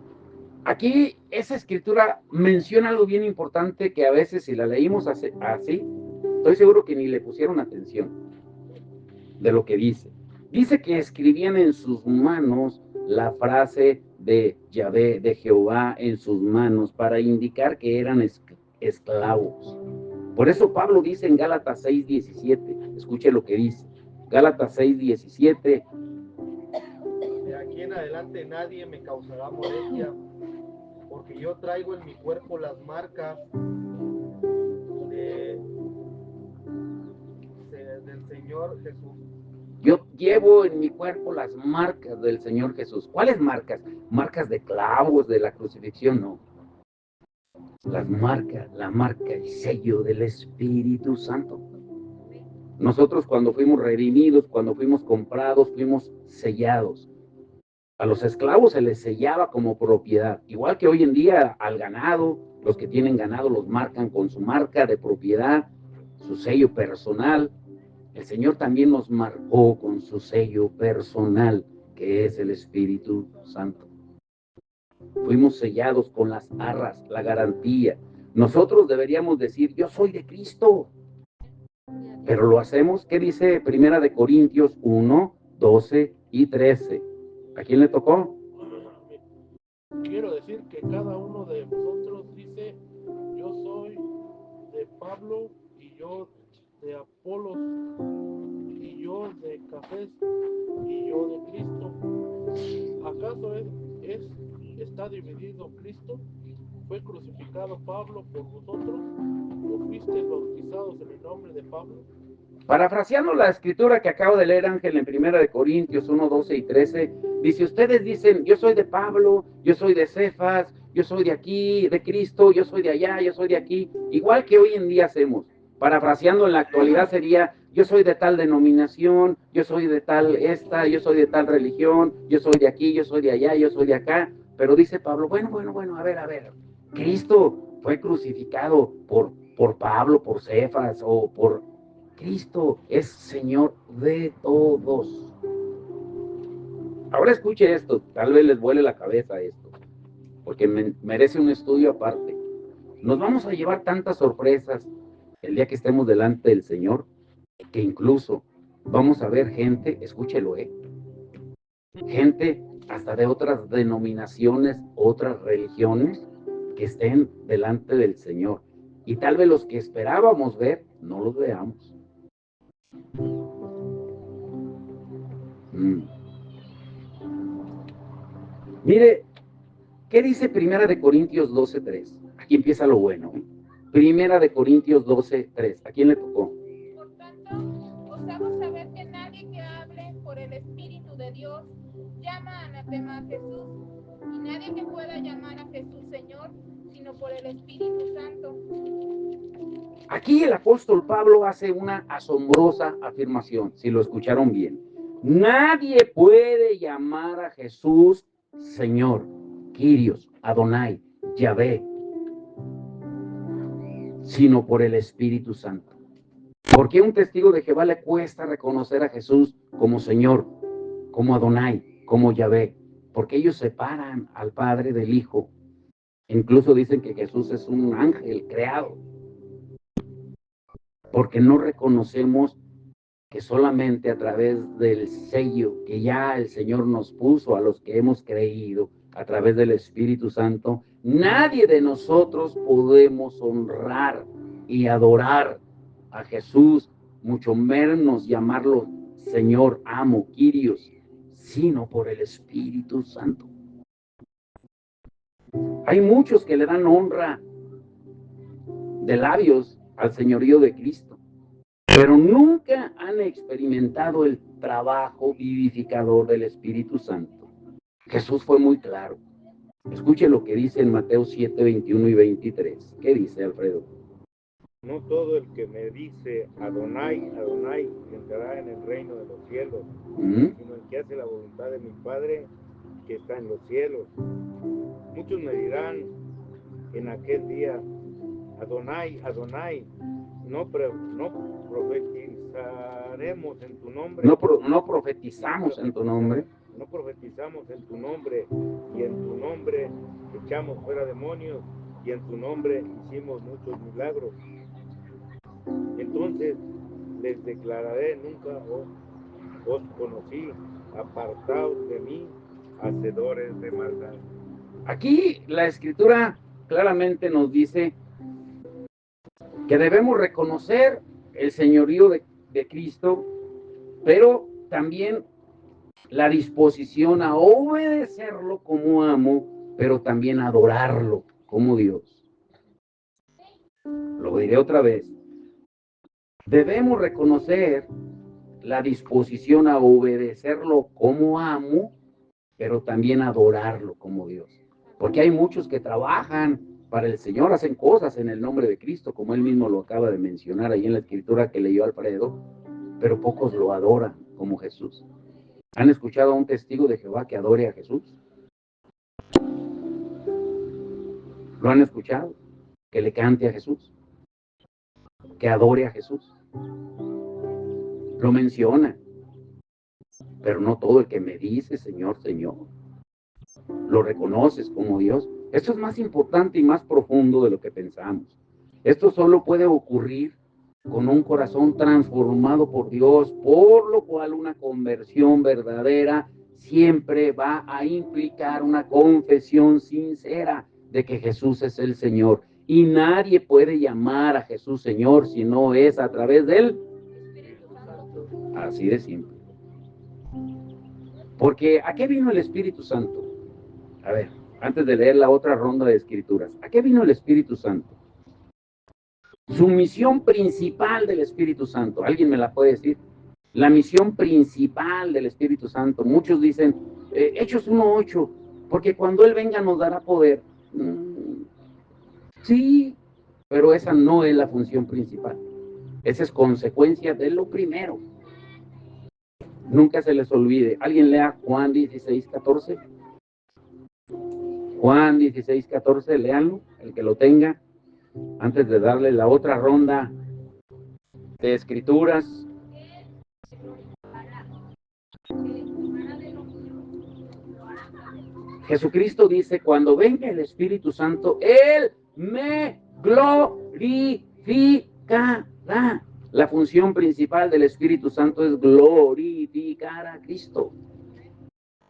Aquí esa escritura menciona algo bien importante que a veces si la leímos así, estoy seguro que ni le pusieron atención de lo que dice. Dice que escribían en sus manos la frase de Yahvé, de Jehová en sus manos, para indicar que eran esclavos. Por eso Pablo dice en Gálatas 6:17, escuche lo que dice, Gálatas 6:17. De aquí en adelante nadie me causará molestia, porque yo traigo en mi cuerpo las marcas del Señor Jesús. Yo llevo en mi cuerpo las marcas del Señor Jesús. ¿Cuáles marcas? Marcas de clavos de la crucifixión, no. Las marcas, la marca, el sello del Espíritu Santo. Nosotros cuando fuimos redimidos, cuando fuimos comprados, fuimos sellados. A los esclavos se les sellaba como propiedad. Igual que hoy en día al ganado, los que tienen ganado los marcan con su marca de propiedad, su sello personal. El Señor también nos marcó con su sello personal, que es el Espíritu Santo. Fuimos sellados con las arras, la garantía. Nosotros deberíamos decir, yo soy de Cristo. Pero lo hacemos, ¿qué dice Primera de Corintios 1, 12 y 13? ¿A quién le tocó? Quiero decir que cada uno de vosotros dice, yo soy de Pablo, y yo de Apolos, y yo de Cefas, y yo de Cristo. ¿Acaso es está dividido Cristo? ¿Fue crucificado Pablo por vosotros? ¿O fuisteis bautizados en el nombre de Pablo? Parafraseando la escritura que acabo de leer, Ángel, en 1 Corintios 1, 12 y 13, dice, ustedes dicen, yo soy de Pablo, yo soy de Cefas, yo soy de aquí, de Cristo, yo soy de allá, yo soy de aquí, igual que hoy en día hacemos. Parafraseando en la actualidad sería, yo soy de tal denominación, yo soy de tal esta, yo soy de tal religión, yo soy de aquí, yo soy de allá, yo soy de acá. Pero dice Pablo, bueno, a ver, Cristo fue crucificado por Pablo, por Cefas o por... Cristo es Señor de todos. Ahora escuche esto, tal vez les vuele la cabeza esto, porque merece un estudio aparte. Nos vamos a llevar tantas sorpresas el día que estemos delante del Señor, que incluso vamos a ver gente, escúchelo, gente hasta de otras denominaciones, otras religiones, que estén delante del Señor. Y tal vez los que esperábamos ver, no los veamos. Mire, ¿qué dice Primera de Corintios 12:3? Aquí empieza lo bueno. Primera de Corintios 12:3. ¿A quién le tocó? Por tanto, os hago saber que nadie que hable por el Espíritu de Dios llama anatema a Jesús, y nadie que pueda llamar a Jesús Señor, sino por el Espíritu Santo. Aquí el apóstol Pablo hace una asombrosa afirmación, si lo escucharon bien. Nadie puede llamar a Jesús Señor, Kyrios, Adonai, Yahvé, sino por el Espíritu Santo. ¿Por qué a un testigo de Jehová le cuesta reconocer a Jesús como Señor, como Adonai, como Yahvé? Porque ellos separan al Padre del Hijo. Incluso dicen que Jesús es un ángel creado. Porque no reconocemos que solamente a través del sello que ya el Señor nos puso a los que hemos creído, a través del Espíritu Santo, nadie de nosotros podemos honrar y adorar a Jesús, mucho menos llamarlo Señor, amo, Kyrios, sino por el Espíritu Santo. Hay muchos que le dan honra de labios al señorío de Cristo, pero nunca han experimentado el trabajo vivificador del Espíritu Santo. Jesús fue muy claro. Escuche lo que dice en Mateo 7, 21 y 23. ¿Qué dice, Alfredo? No todo el que me dice Adonai, Adonai, entrará en el reino de los cielos, sino el que hace la voluntad de mi Padre que está en los cielos. Muchos me dirán en aquel día, Adonai, Adonai, no profetizaremos en tu nombre. No profetizamos en tu nombre. No profetizamos en tu nombre, y en tu nombre echamos fuera demonios, y en tu nombre hicimos muchos milagros. Entonces les declararé, nunca os conocí, apartaos de mí, hacedores de maldad. Aquí la Escritura claramente nos dice que debemos reconocer el señorío de Cristo, pero también la disposición a obedecerlo como amo, pero también a adorarlo como Dios. Lo diré otra vez. Debemos reconocer la disposición a obedecerlo como amo, pero también adorarlo como Dios. Porque hay muchos que trabajan para el Señor, hacen cosas en el nombre de Cristo, como él mismo lo acaba de mencionar ahí en la escritura que leyó Alfredo, pero pocos lo adoran como Jesús. ¿Han escuchado a un testigo de Jehová que adore a Jesús? ¿Lo han escuchado? Que le cante a Jesús, que adore a Jesús. Lo menciona, pero no todo el que me dice Señor, Señor, lo reconoces como Dios. Esto es más importante y más profundo de lo que pensamos. Esto solo puede ocurrir con un corazón transformado por Dios, por lo cual una conversión verdadera siempre va a implicar una confesión sincera de que Jesús es el Señor. Y nadie puede llamar a Jesús Señor si no es a través de él. Así de simple. Porque ¿a qué vino el Espíritu Santo? A ver, antes de leer la otra ronda de escrituras. ¿A qué vino el Espíritu Santo? Su misión principal del Espíritu Santo, ¿alguien me la puede decir? La misión principal del Espíritu Santo. Muchos dicen, Hechos 1:8, porque cuando Él venga nos dará poder. Sí, pero esa no es la función principal. Esa es consecuencia de lo primero. Nunca se les olvide. ¿Alguien lea Juan 16:14? Juan 16:14, léanlo, el que lo tenga, antes de darle la otra ronda de escrituras. Jesucristo dice, cuando venga el Espíritu Santo, Él me glorificará. La función principal del Espíritu Santo es glorificar a Cristo.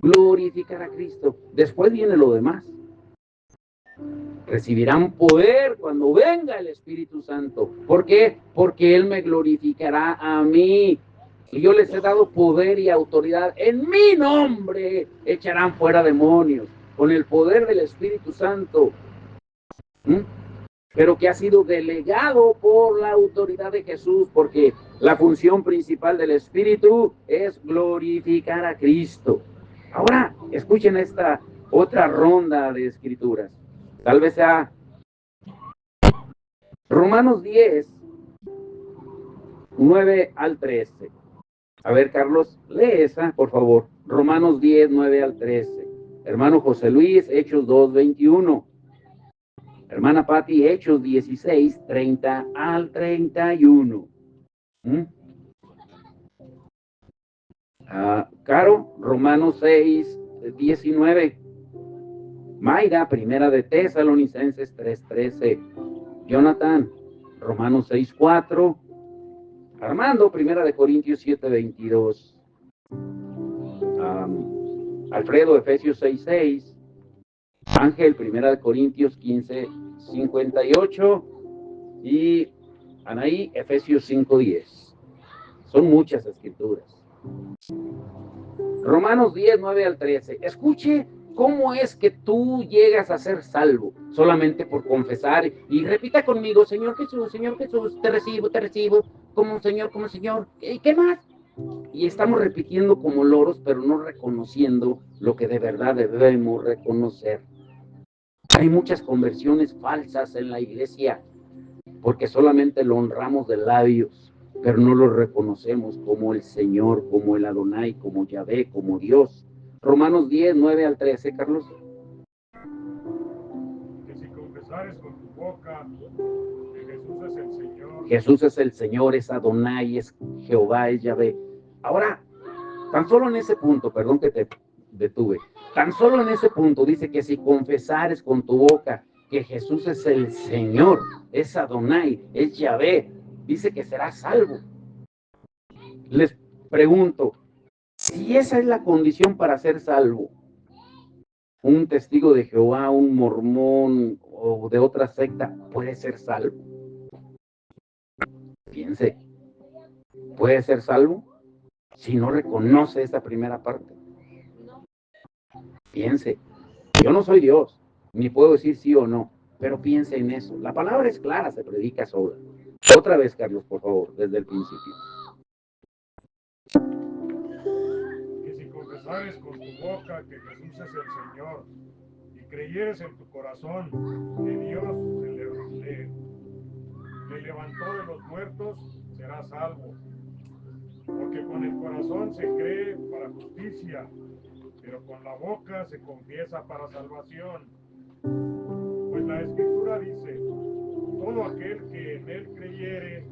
Glorificar a Cristo. Después viene lo demás. Recibirán poder cuando venga el Espíritu Santo. ¿Por qué? Porque Él me glorificará a mí. Y yo les he dado poder y autoridad. En mi nombre echarán fuera demonios. Con el poder del Espíritu Santo. Pero que ha sido delegado por la autoridad de Jesús. Porque la función principal del Espíritu es glorificar a Cristo. Ahora, escuchen esta otra ronda de escrituras. Tal vez sea Romanos 10, 9 al 13. A ver, Carlos, lee esa, por favor. Romanos 10, 9 al 13. Hermano José Luis, Hechos 2, 21. Hermana Pati, Hechos 16, 30 al 31. Caro, Romanos 6, 19. Mayra, Primera de Tesalonicenses 3:13. Jonathan, Romanos 6:4. Armando, Primera de Corintios 7:22. Alfredo, Efesios 6:6. Ángel, Primera de Corintios 15:58. Y Anaí, Efesios 5:10. Son muchas escrituras. Romanos 10, 9 al 13. Escuche cómo es que tú llegas a ser salvo. Solamente por confesar. Y repita conmigo, Señor Jesús, te recibo, como Señor, como Señor. ¿Qué más? Y estamos repitiendo como loros, pero no reconociendo lo que de verdad debemos reconocer. Hay muchas conversiones falsas en la iglesia, porque solamente lo honramos de labios, pero no lo reconocemos como el Señor, como el Adonai, como Yahvé, como Dios. Romanos 10, 9 al 13, Carlos. Que si confesares con tu boca que Jesús es el Señor. Jesús es el Señor, es Adonai, es Jehová, es Yahvé. Ahora, tan solo en ese punto, perdón que te detuve, tan solo en ese punto dice que si confesares con tu boca que Jesús es el Señor, es Adonai, es Yahvé, dice que serás salvo. Les pregunto, si esa es la condición para ser salvo, un testigo de Jehová, un mormón o de otra secta puede ser salvo. Piense, ¿puede ser salvo si no reconoce esa primera parte? Piense, yo no soy Dios, ni puedo decir sí o no, pero piense en eso. La palabra es clara, se predica sola. Otra vez, Carlos, por favor, desde el principio. Que si confesares con tu boca que Jesús es el Señor y creyeres en tu corazón que Dios le levantó de los muertos, serás salvo. Porque con el corazón se cree para justicia, pero con la boca se confiesa para salvación. Pues la Escritura dice, todo aquel que en él creyere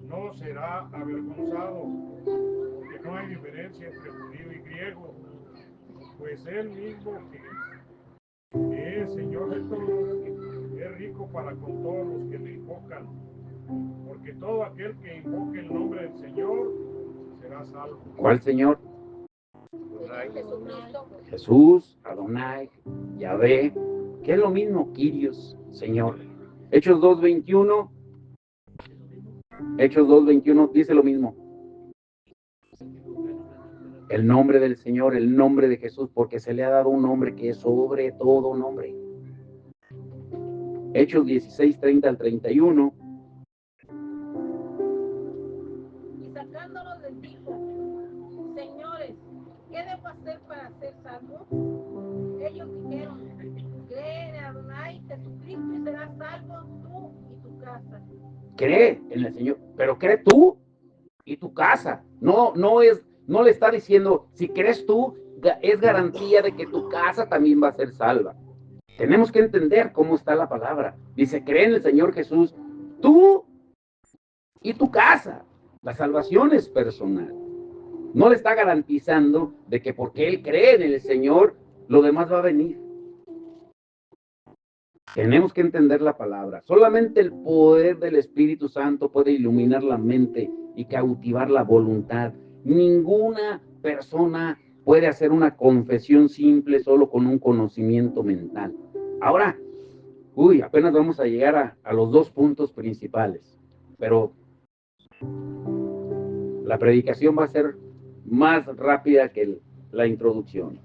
no será avergonzado, porque no hay diferencia entre judío y griego, pues él mismo que es Señor de todos, es rico para con todos los que le invocan, porque todo aquel que invoque el nombre del Señor será salvo. ¿Cuál Señor? Jesucristo. Jesús, Adonai, Yahvé, que es lo mismo, Kyrios, Señor. Hechos 2:21. Hechos 2:21 dice lo mismo. El nombre del Señor, el nombre de Jesús, porque se le ha dado un nombre que es sobre todo nombre. Hechos 16, 30 al 31. Y sacándolos les dijo: Señores, ¿qué debo hacer para ser salvo? Ellos dijeron: cree en Adonai Jesucristo y serás salvo tú y tu casa. Cree en el Señor, pero cree tú y tu casa. No le está diciendo, si crees tú, es garantía de que tu casa también va a ser salva. Tenemos que entender cómo está la palabra. Dice, cree en el Señor Jesús, tú y tu casa. La salvación es personal. No le está garantizando de que porque él cree en el Señor, lo demás va a venir. Tenemos que entender la palabra. Solamente el poder del Espíritu Santo puede iluminar la mente y cautivar la voluntad. Ninguna persona puede hacer una confesión simple solo con un conocimiento mental. Ahora, apenas vamos a llegar a los 2 puntos principales, pero la predicación va a ser más rápida que la introducción.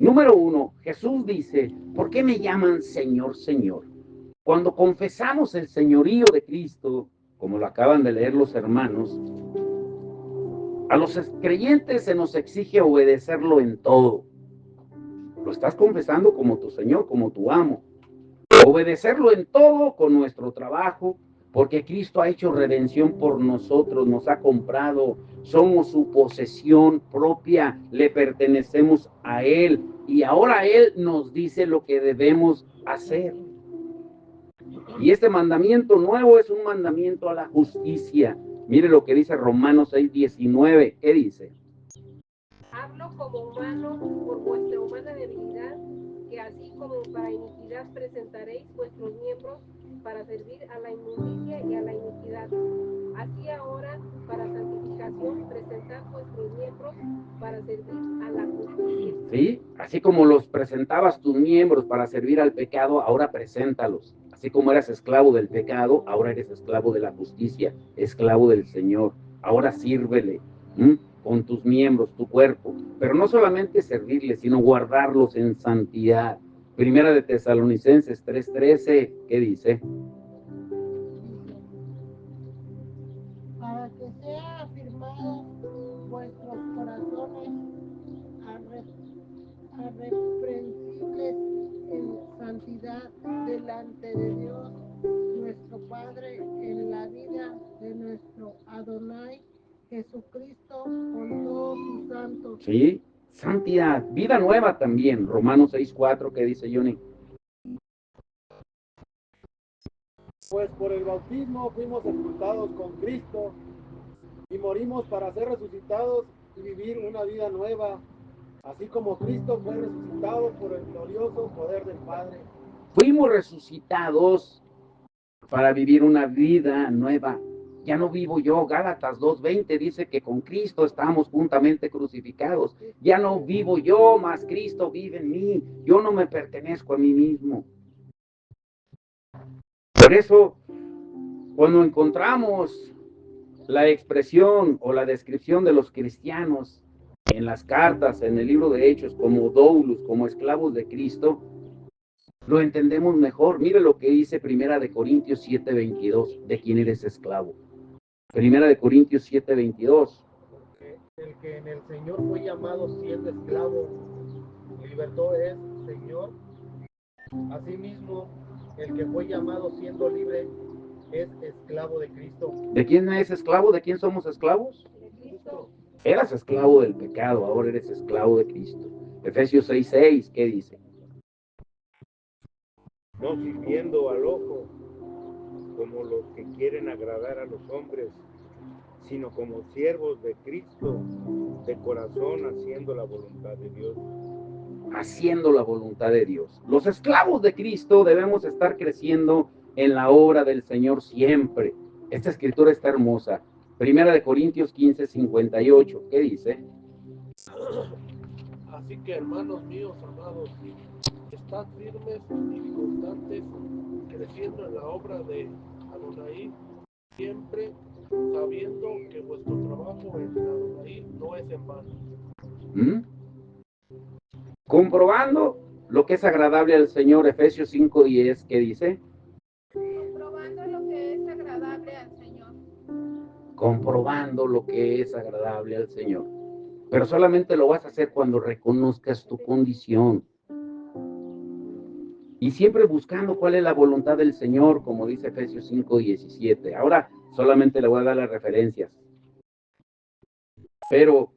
Número 1, Jesús dice, ¿por qué me llaman Señor, Señor? Cuando confesamos el señorío de Cristo, como lo acaban de leer los hermanos, a los creyentes se nos exige obedecerlo en todo. Lo estás confesando como tu Señor, como tu amo. Obedecerlo en todo con nuestro trabajo, porque Cristo ha hecho redención por nosotros, nos ha comprado, somos su posesión propia, le pertenecemos a Él y ahora Él nos dice lo que debemos hacer. Y este mandamiento nuevo es un mandamiento a la justicia. Mire lo que dice Romanos 6:19. ¿Qué dice? Hablo como humano por vuestra humana debilidad, que así como para iniquidad presentaréis vuestros miembros para servir a la inmundicia y a la iniquidad. Así ahora, para santificación, presentad vuestros miembros para servir a la justicia. Sí, así como los presentabas tus miembros para servir al pecado, ahora preséntalos. Así como eras esclavo del pecado, ahora eres esclavo de la justicia, esclavo del Señor. Ahora sírvele con tus miembros, tu cuerpo. Pero no solamente servirle, sino guardarlos en santidad. Primera de Tesalonicenses 3:13, ¿qué dice? Para que sea afirmado vuestros corazones irreprensibles en santidad delante de Dios nuestro Padre, en la vida de nuestro Adonai Jesucristo con todos sus santos. Sí, santidad, vida nueva también. Romanos 6:4, ¿qué dice Johnny? Pues por el bautismo fuimos sepultados con Cristo y morimos para ser resucitados y vivir una vida nueva, así como Cristo fue resucitado por el glorioso poder del Padre. Fuimos resucitados para vivir una vida nueva. Ya no vivo yo. Gálatas 2:20 dice que con Cristo estamos juntamente crucificados. Ya no vivo yo, mas Cristo vive en mí. Yo no me pertenezco a mí mismo. Por eso, cuando encontramos la expresión o la descripción de los cristianos en las cartas, en el libro de Hechos, como doulos, como esclavos de Cristo, lo entendemos mejor. Mire lo que dice Primera de Corintios 7:22, de quién eres esclavo. Primera de Corintios 7:22. El que en el Señor fue llamado siendo esclavo, libertó es Señor. Asimismo, el que fue llamado siendo libre es esclavo de Cristo. ¿De quién es esclavo? ¿De quién somos esclavos? De Cristo. Eras esclavo del pecado, ahora eres esclavo de Cristo. Efesios 6:6, ¿qué dice? No sirviendo al ojo como los que quieren agradar a los hombres, sino como siervos de Cristo, de corazón haciendo la voluntad de Dios. Haciendo la voluntad de Dios. Los esclavos de Cristo debemos estar creciendo en la obra del Señor siempre. Esta escritura está hermosa. Primera de Corintios 15:58, ¿qué dice? Así que, hermanos míos amados, estad firmes y constantes, creciendo en la obra de Adonai, siempre sabiendo que vuestro trabajo en Adonai no es en vano. ¿Mm? Comprobando lo que es agradable al Señor, Efesios 5:10, ¿qué dice? Comprobando lo que es agradable al Señor. Comprobando lo que es agradable al Señor. Pero solamente lo vas a hacer cuando reconozcas tu condición. Y siempre buscando cuál es la voluntad del Señor, como dice Efesios 5:17. Ahora solamente le voy a dar las referencias. Pero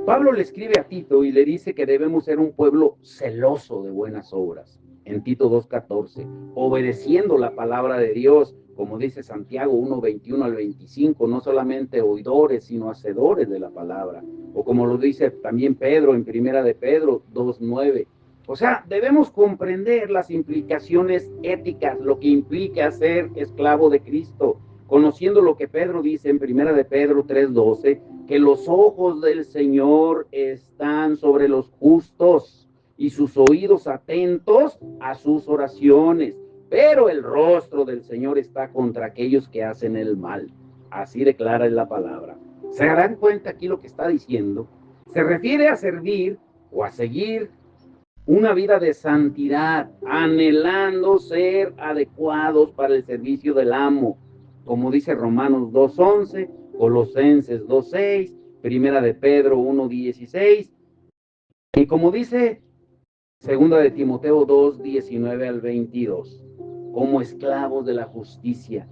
Pablo le escribe a Tito y le dice que debemos ser un pueblo celoso de buenas obras. En Tito 2:14, obedeciendo la palabra de Dios, como dice Santiago 1:21 al 25, no solamente oidores, sino hacedores de la palabra. O como lo dice también Pedro en Primera de Pedro 2:9. O sea, debemos comprender las implicaciones éticas, lo que implica ser esclavo de Cristo, conociendo lo que Pedro dice en Primera de Pedro 3:12, que los ojos del Señor están sobre los justos y sus oídos atentos a sus oraciones, pero el rostro del Señor está contra aquellos que hacen el mal. Así declara en la palabra. ¿Se dan cuenta aquí lo que está diciendo? Se refiere a servir o a seguir una vida de santidad, anhelando ser adecuados para el servicio del amo, como dice Romanos 2:11, Colosenses 2:6, Primera de Pedro 1:16, y como dice Segunda de Timoteo 2:19 al 22, como esclavos de la justicia.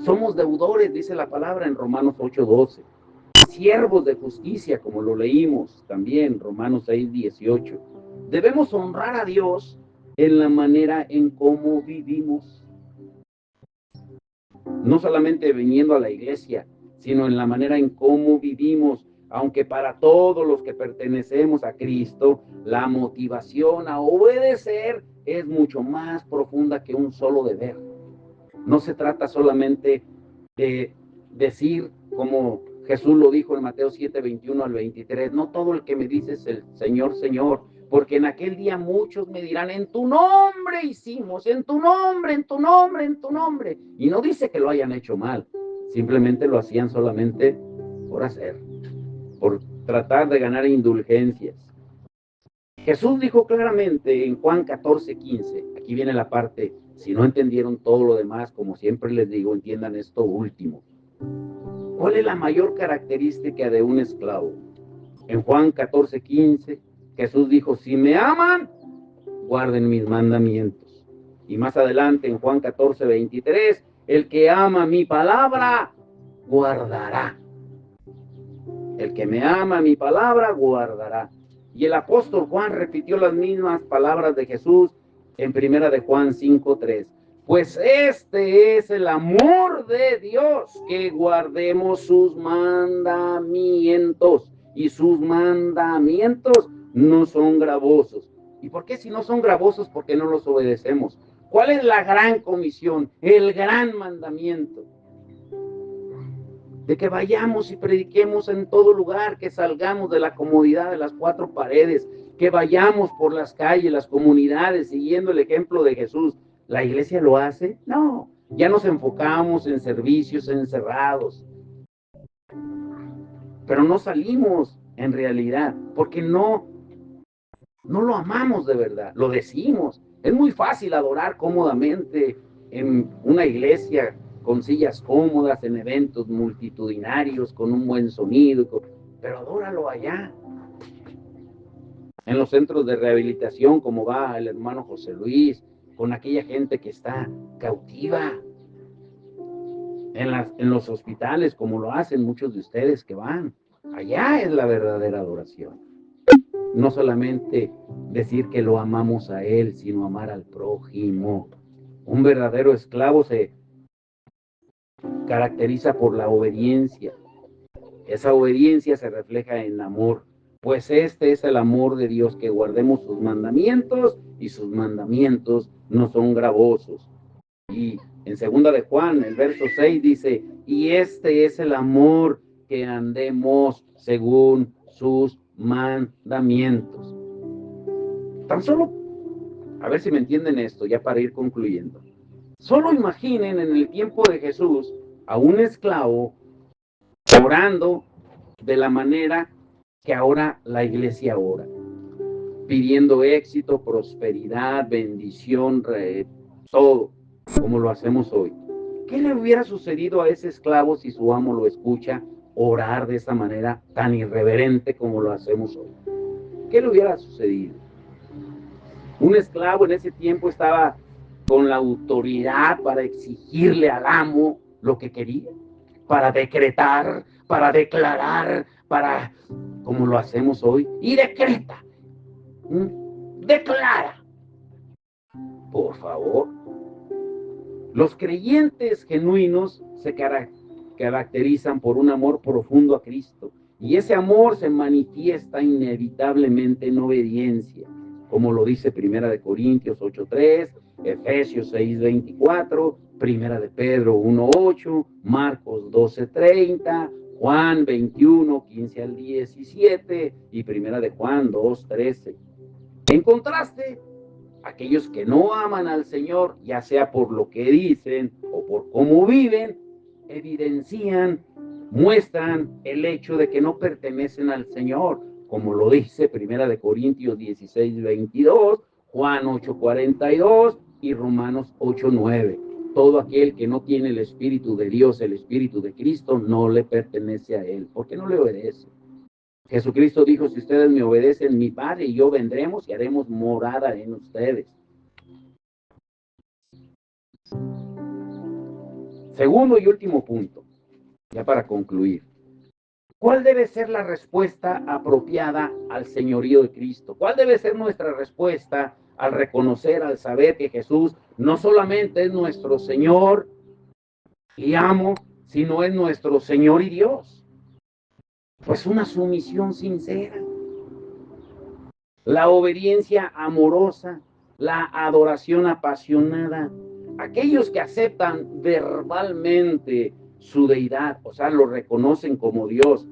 Somos deudores, dice la palabra en Romanos 8:12, siervos de justicia, como lo leímos también, Romanos 6:18. Debemos honrar a Dios en la manera en cómo vivimos. No solamente viniendo a la iglesia, sino en la manera en cómo vivimos, aunque para todos los que pertenecemos a Cristo, la motivación a obedecer es mucho más profunda que un solo deber. No se trata solamente de decir, como Jesús lo dijo en Mateo 7:21 al 23, no todo el que me dice es el Señor, Señor, porque en aquel día muchos me dirán, en tu nombre hicimos, en tu nombre, en tu nombre, en tu nombre. Y no dice que lo hayan hecho mal, simplemente lo hacían solamente por hacer, por tratar de ganar indulgencias. Jesús dijo claramente en Juan 14:15, aquí viene la parte, si no entendieron todo lo demás, como siempre les digo, entiendan esto último. ¿Cuál es la mayor característica de un esclavo? En Juan 14:15, Jesús dijo, si me aman, guarden mis mandamientos. Y más adelante en Juan 14:23, el que ama mi palabra, guardará. El que me ama mi palabra, guardará. Y el apóstol Juan repitió las mismas palabras de Jesús en Primera de Juan 5:3. Pues este es el amor de Dios, que guardemos sus mandamientos. Y sus mandamientos no son gravosos. ¿Y por qué si no son gravosos? Porque no los obedecemos. ¿Cuál es la gran comisión? El gran mandamiento. De que vayamos y prediquemos en todo lugar, que salgamos de la comodidad de las cuatro paredes, que vayamos por las calles, las comunidades, siguiendo el ejemplo de Jesús. ¿La iglesia lo hace? No, ya nos enfocamos en servicios encerrados, pero no salimos en realidad, porque no lo amamos de verdad, lo decimos. Es muy fácil adorar cómodamente en una iglesia, con sillas cómodas, en eventos multitudinarios, con un buen sonido, pero adóralo allá. En los centros de rehabilitación, como va el hermano José Luis, con aquella gente que está cautiva. En los hospitales, como lo hacen muchos de ustedes que van. Allá es la verdadera adoración. No solamente decir que lo amamos a Él, sino amar al prójimo. Un verdadero esclavo se caracteriza por la obediencia. Esa obediencia se refleja en amor, pues este es el amor de Dios, que guardemos sus mandamientos, y sus mandamientos no son gravosos. Y en segunda de Juan, el verso 6 dice, y este es el amor, que andemos según sus mandamientos. Tan solo, a ver si me entienden esto, ya para ir concluyendo. Solo imaginen en el tiempo de Jesús a un esclavo orando de la manera que ahora la iglesia ora, pidiendo éxito, prosperidad, bendición, todo, como lo hacemos hoy. ¿Qué le hubiera sucedido a ese esclavo si su amo lo escucha orar de esa manera tan irreverente como lo hacemos hoy? ¿Qué le hubiera sucedido? Un esclavo en ese tiempo estaba con la autoridad para exigirle al amo lo que quería, para decretar, para declarar, para, como lo hacemos hoy, y decreta, declara. Por favor. Los creyentes genuinos se caracterizan por un amor profundo a Cristo, y ese amor se manifiesta inevitablemente en obediencia, como lo dice Primera de Corintios 8:3, Efesios 6:24, Primera de Pedro 1:8, Marcos 12:30, Juan 21:15 al 17 y Primera de Juan 2:13. En contraste, aquellos que no aman al Señor, ya sea por lo que dicen o por cómo viven, evidencian, muestran el hecho de que no pertenecen al Señor, como lo dice Primera de Corintios 16:22, Juan 8:42 y Romanos 8:9. Todo aquel que no tiene el Espíritu de Dios, el Espíritu de Cristo, no le pertenece a Él, porque no le obedece. Jesucristo dijo, si ustedes me obedecen, mi Padre y yo vendremos y haremos morada en ustedes. Segundo y último punto, ya para concluir. ¿Cuál debe ser la respuesta apropiada al señorío de Cristo? ¿Cuál debe ser nuestra respuesta al reconocer, al saber que Jesús no solamente es nuestro Señor y amo, sino es nuestro Señor y Dios? Pues una sumisión sincera, la obediencia amorosa, la adoración apasionada. Aquellos que aceptan verbalmente su deidad, o sea, lo reconocen como Dios,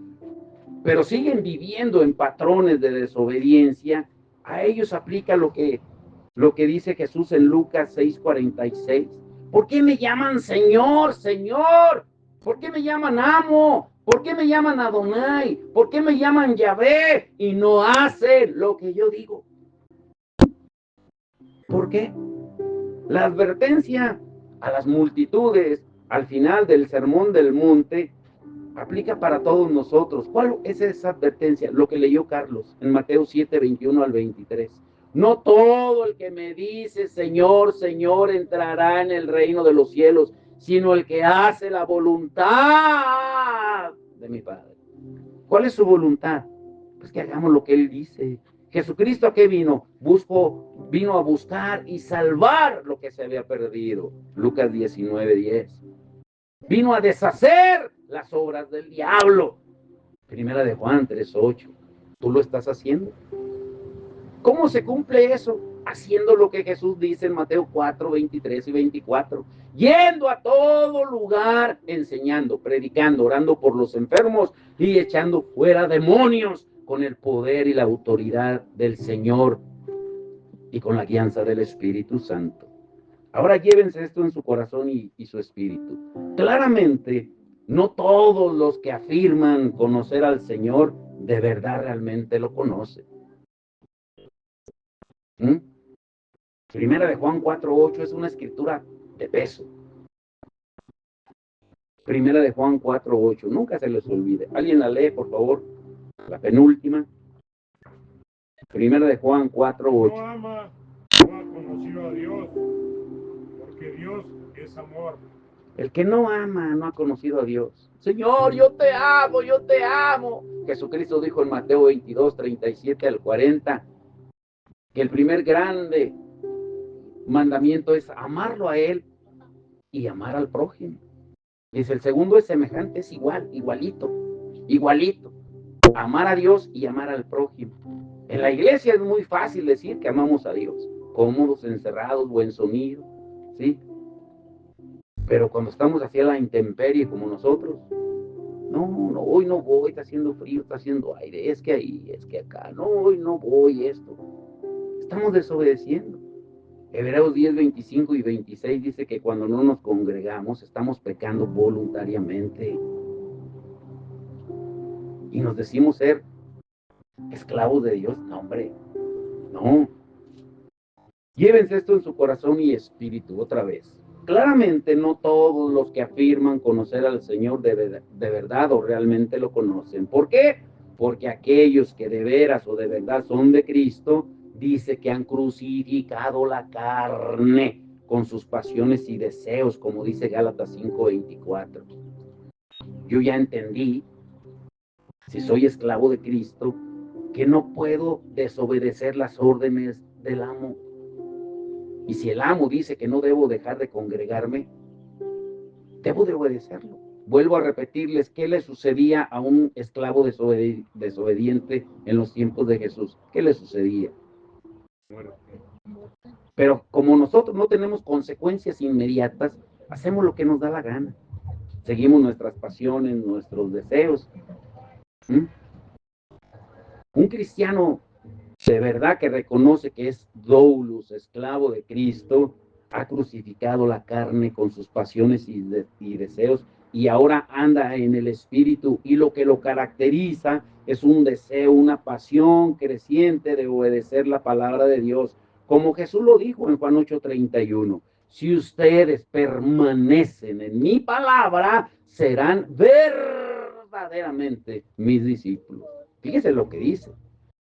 pero siguen viviendo en patrones de desobediencia, a ellos aplica lo que dice Jesús en Lucas 6:46. ¿Por qué me llaman Señor, Señor? ¿Por qué me llaman amo? ¿Por qué me llaman Adonai? ¿Por qué me llaman Yahvé y no hacen lo que yo digo? ¿Por qué? La advertencia a las multitudes al final del Sermón del Monte aplica para todos nosotros. ¿Cuál es esa advertencia? Lo que leyó Carlos en Mateo 7:21 al 23. No todo el que me dice Señor, Señor entrará en el reino de los cielos, sino el que hace la voluntad de mi Padre. ¿Cuál es su voluntad? Pues que hagamos lo que Él dice. Jesucristo, ¿a qué vino? Vino a buscar y salvar lo que se había perdido. Lucas 19:10. Vino a deshacer las obras del diablo. Primera de Juan 3:8. ¿Tú lo estás haciendo? ¿Cómo se cumple eso? Haciendo lo que Jesús dice en Mateo 4:23 y 24. Yendo a todo lugar, enseñando, predicando, orando por los enfermos y echando fuera demonios con el poder y la autoridad del Señor y con la guianza del Espíritu Santo. Ahora llévense esto en su corazón y su espíritu. Claramente, no todos los que afirman conocer al Señor de verdad realmente lo conocen. Primera de Juan 4:8 es una escritura de peso. Primera de Juan 4:8, nunca se les olvide. ¿Alguien la lee, por favor? La penúltima. Primera de Juan 4:8. No ama, no ha conocido a Dios, porque Dios es amor. El que no ama no ha conocido a Dios. Señor, yo te amo, yo te amo. Jesucristo dijo en Mateo 22:37 al 40 que el primer grande mandamiento es amarlo a Él y amar al prójimo. Dice, el segundo es semejante, es igualito. Amar a Dios y amar al prójimo. En la iglesia es muy fácil decir que amamos a Dios, cómodos, encerrados, buen sonido, ¿sí? Pero cuando estamos hacia la intemperie como nosotros, no, hoy no voy, está haciendo frío, está haciendo aire, es que ahí, es que acá, no, hoy no voy, esto. Estamos desobedeciendo. Hebreos 10:25 y 26 dice que cuando no nos congregamos estamos pecando voluntariamente. Y nos decimos ser ¿Esclavos de Dios? No, hombre, no. Llévense esto en su corazón y espíritu otra vez. Claramente no todos los que afirman conocer al Señor de verdad o realmente lo conocen. ¿Por qué? Porque aquellos que de veras o de verdad son de Cristo, dice que han crucificado la carne con sus pasiones y deseos, como dice Gálatas 5:24. Yo ya entendí, si soy esclavo de Cristo, que no puedo desobedecer las órdenes del amo. Y si el amo dice que no debo dejar de congregarme, debo de obedecerlo. Vuelvo a repetirles qué le sucedía a un esclavo desobediente en los tiempos de Jesús. ¿Qué le sucedía? Pero como nosotros no tenemos consecuencias inmediatas, hacemos lo que nos da la gana. Seguimos nuestras pasiones, nuestros deseos. ¿Mm? Un cristiano de verdad que reconoce que es doulos, esclavo de Cristo, ha crucificado la carne con sus pasiones y deseos y ahora anda en el Espíritu, y lo que lo caracteriza es un deseo, una pasión creciente de obedecer la palabra de Dios, como Jesús lo dijo en Juan 8:31. Si ustedes permanecen en mi palabra, serán verdaderamente mis discípulos. Fíjese lo que dice.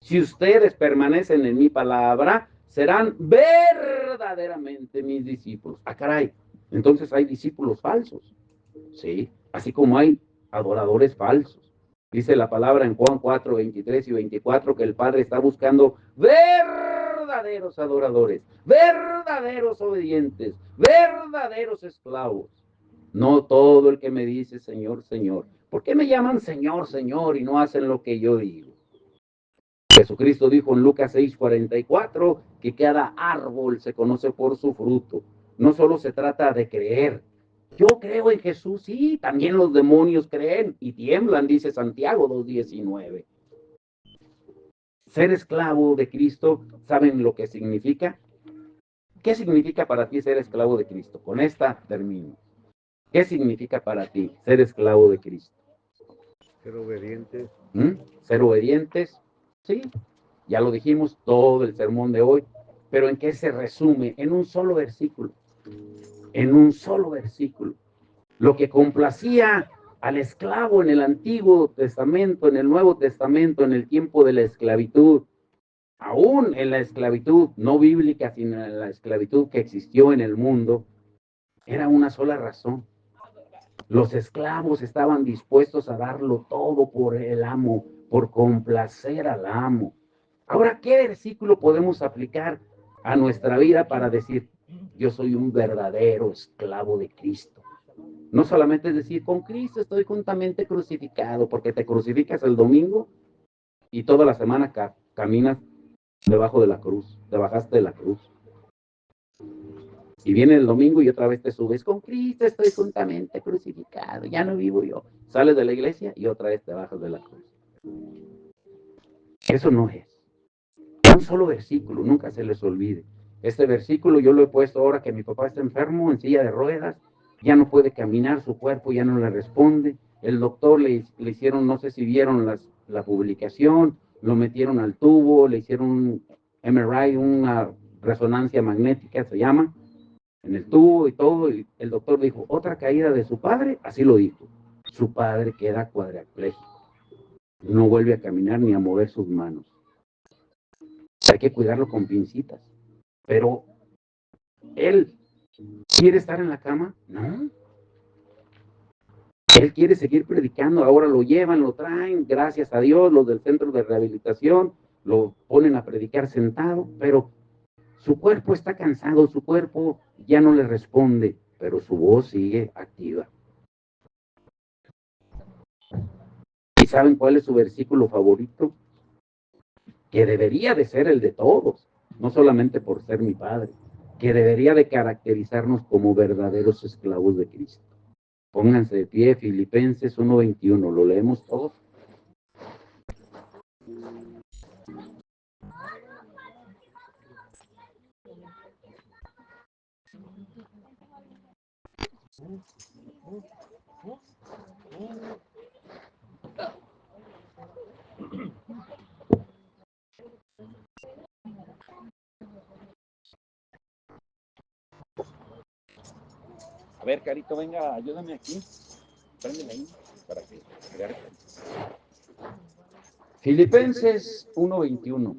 Si ustedes permanecen en mi palabra, serán verdaderamente mis discípulos. Ah, caray. Entonces hay discípulos falsos. Sí. Así como hay adoradores falsos. Dice la palabra en Juan 4:23 y 24 que el Padre está buscando verdaderos adoradores, verdaderos obedientes, verdaderos esclavos. No todo el que me dice Señor, Señor. ¿Por qué me llaman Señor, Señor y no hacen lo que yo digo? Jesucristo dijo en Lucas 6:44 que cada árbol se conoce por su fruto. No solo se trata de creer. Yo creo en Jesús, sí, también los demonios creen y tiemblan, dice Santiago 2:19. Ser esclavo de Cristo, ¿saben lo que significa? ¿Qué significa para ti ser esclavo de Cristo? Con esta termino. ¿Qué significa para ti ser esclavo de Cristo? Ser obedientes. Ser obedientes, sí. Ya lo dijimos todo el sermón de hoy, pero ¿en qué se resume? En un solo versículo. En un solo versículo. Lo que complacía al esclavo en el Antiguo Testamento, en el Nuevo Testamento, en el tiempo de la esclavitud, aún en la esclavitud no bíblica, sino en la esclavitud que existió en el mundo, era una sola razón. Los esclavos estaban dispuestos a darlo todo por el amo, por complacer al amo. Ahora, ¿qué versículo podemos aplicar a nuestra vida para decir, yo soy un verdadero esclavo de Cristo? No solamente es decir, con Cristo estoy juntamente crucificado, porque te crucificas el domingo y toda la semana caminas debajo de la cruz, te bajaste de la cruz. Y viene el domingo y otra vez te subes, con Cristo estoy juntamente crucificado, ya no vivo yo. Sales de la iglesia y otra vez te bajas de la cruz. Eso no es. Un solo versículo, nunca se les olvide. Este versículo yo lo he puesto ahora que mi papá está enfermo, en silla de ruedas, ya no puede caminar, su cuerpo ya no le responde. El doctor le hicieron, no sé si vieron la publicación, lo metieron al tubo, le hicieron un MRI, una resonancia magnética se llama, en el tubo y todo, y el doctor dijo, otra caída de su padre, así lo dijo. Su padre queda cuadrapléjico, no vuelve a caminar ni a mover sus manos. Hay que cuidarlo con pincitas. Pero él quiere estar en la cama, no. Él quiere seguir predicando, ahora lo llevan, lo traen, gracias a Dios, los del centro de rehabilitación, lo ponen a predicar sentado, pero su cuerpo está cansado, su cuerpo ya no le responde, pero su voz sigue activa. ¿Y saben cuál es su versículo favorito? Que debería de ser el de todos, no solamente por ser mi padre, que debería de caracterizarnos como verdaderos esclavos de Cristo. Pónganse de pie, Filipenses 1:21, ¿lo leemos todos? ver, Carito, venga, ayúdame aquí. Préndeme ahí para que vean. Filipenses 1:21.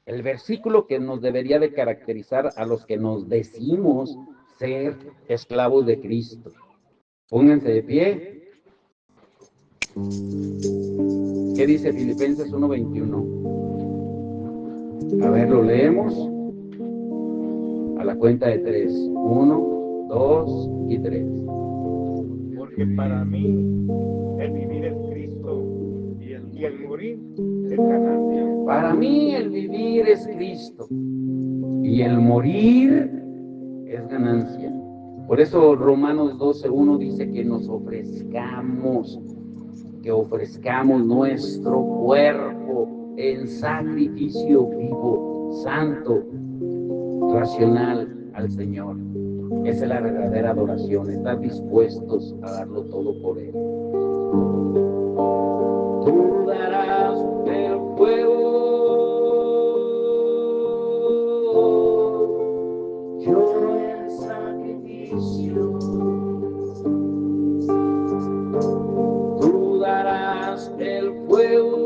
El versículo que nos debería de caracterizar a los que nos decimos ser esclavos de Cristo. Pónganse de pie. ¿Qué dice Filipenses 1:21? A ver, lo leemos. A la cuenta de 3. 1, 2 y 3. Porque para mí el vivir es Cristo y el morir es ganancia. Para mí el vivir es Cristo y el morir es ganancia. Por eso Romanos 12:1 dice que nos ofrezcamos, nuestro cuerpo en sacrificio vivo, santo, racional al Señor. Esa es la verdadera adoración, estar dispuestos a darlo todo por Él. Tú darás el fuego, yo el sacrificio. Tú darás el fuego,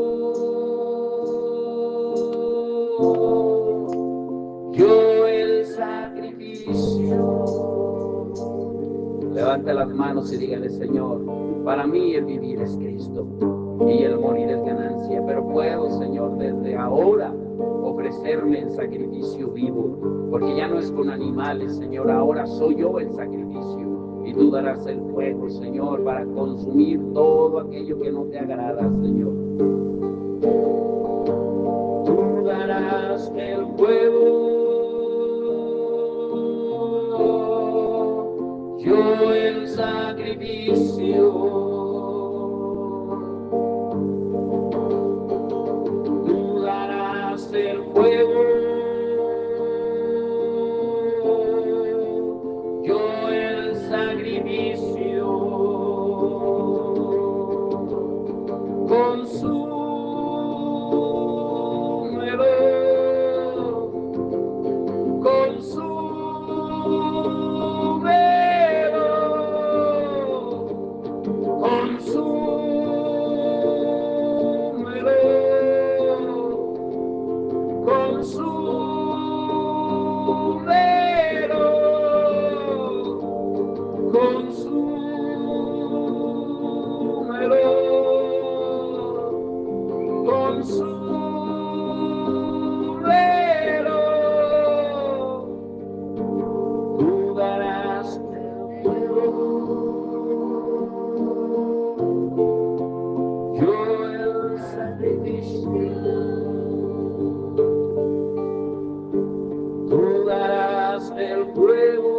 yo el sacrificio. Levanta las manos y dígale: Señor, para mí el vivir es Cristo y el morir es ganancia, pero puedo, Señor, desde ahora ofrecerme en sacrificio vivo, porque ya no es con animales, Señor, ahora soy yo el sacrificio, y tú darás el fuego, Señor, para consumir todo aquello que no te agrada, Señor. Tú darás el fuego, yo el sacrificio. Tú darás el fuego, yo el sacrificio. Consúmelo, tú darás el fuego, yo el sacrificio. Tú darás el fuego,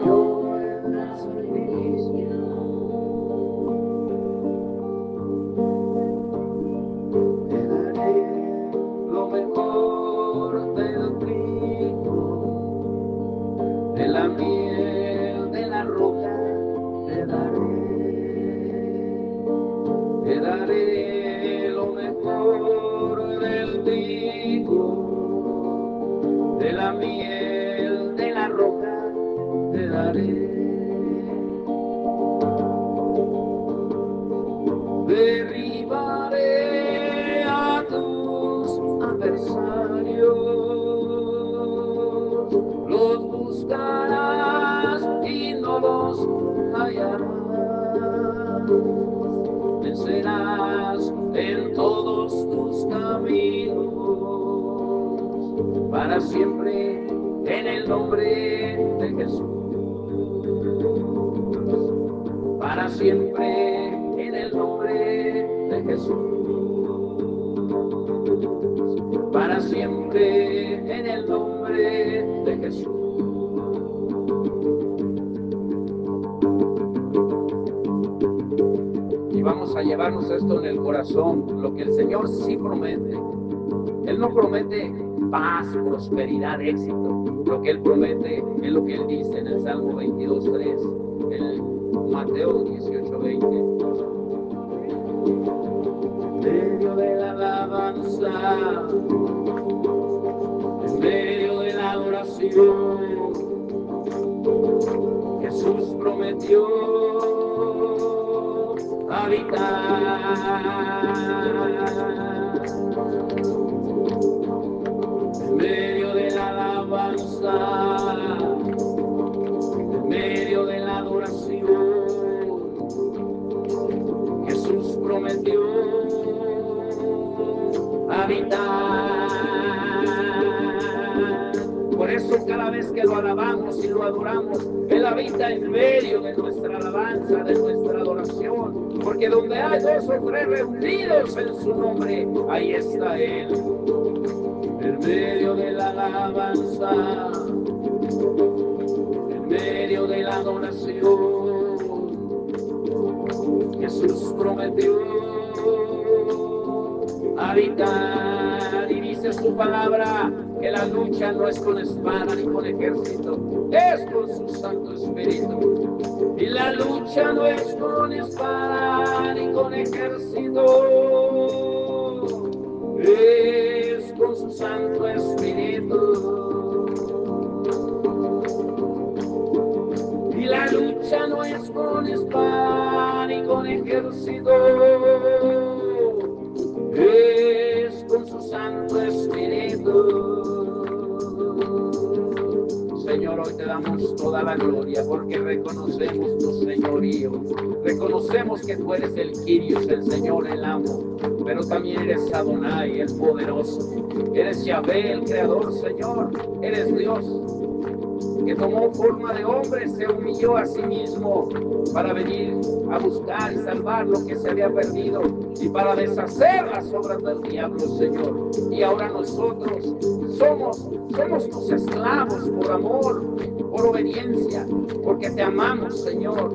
yo el sacrificio. Te daré lo mejor del trigo, de la miel, de la roca, te daré lo mejor del trigo, de la miel, de la roca, te daré. Derribaré a tus adversarios, los buscarás y no los hallarás. Vencerás en todos tus caminos, para siempre en el nombre de Jesús. Para siempre en el nombre de Jesús. Para siempre en el nombre de Jesús. Y vamos a llevarnos esto en el corazón, lo que el Señor sí promete. Él no promete paz, prosperidad, éxito. Lo que Él promete es lo que Él dice en el Salmo 22:3, en Mateo 18:20. En medio de la alabanza, en medio de la adoración, Jesús prometió habitar en medio de la alabanza, en medio de la adoración. Jesús prometió habitar. Por eso cada vez que lo alabamos y lo adoramos, Él habita en medio de nuestra alabanza, de nuestra adoración. Porque donde hay dos o tres reunidos en su nombre, ahí está Él. En medio de la alabanza, en medio de la adoración, Jesús prometió habitar, y dice su palabra que la lucha no es con espada ni con ejército, es con su Santo Espíritu. Y la lucha no es con espada ni con ejército, es con su Santo Espíritu. Y la lucha no es con espada ni con ejército, es con su Santo Espíritu. Señor, hoy te damos toda la gloria porque reconocemos tu señorío. Reconocemos que tú eres el Kyrios, el Señor, el amo. Pero también eres Adonai, el poderoso. Eres Yahvé, el creador, Señor. Eres Dios, que tomó forma de hombre, se humilló a sí mismo para venir a buscar y salvar lo que se había perdido y para deshacer las obras del diablo, Señor. Y ahora nosotros somos tus esclavos por amor, por obediencia, porque te amamos, Señor,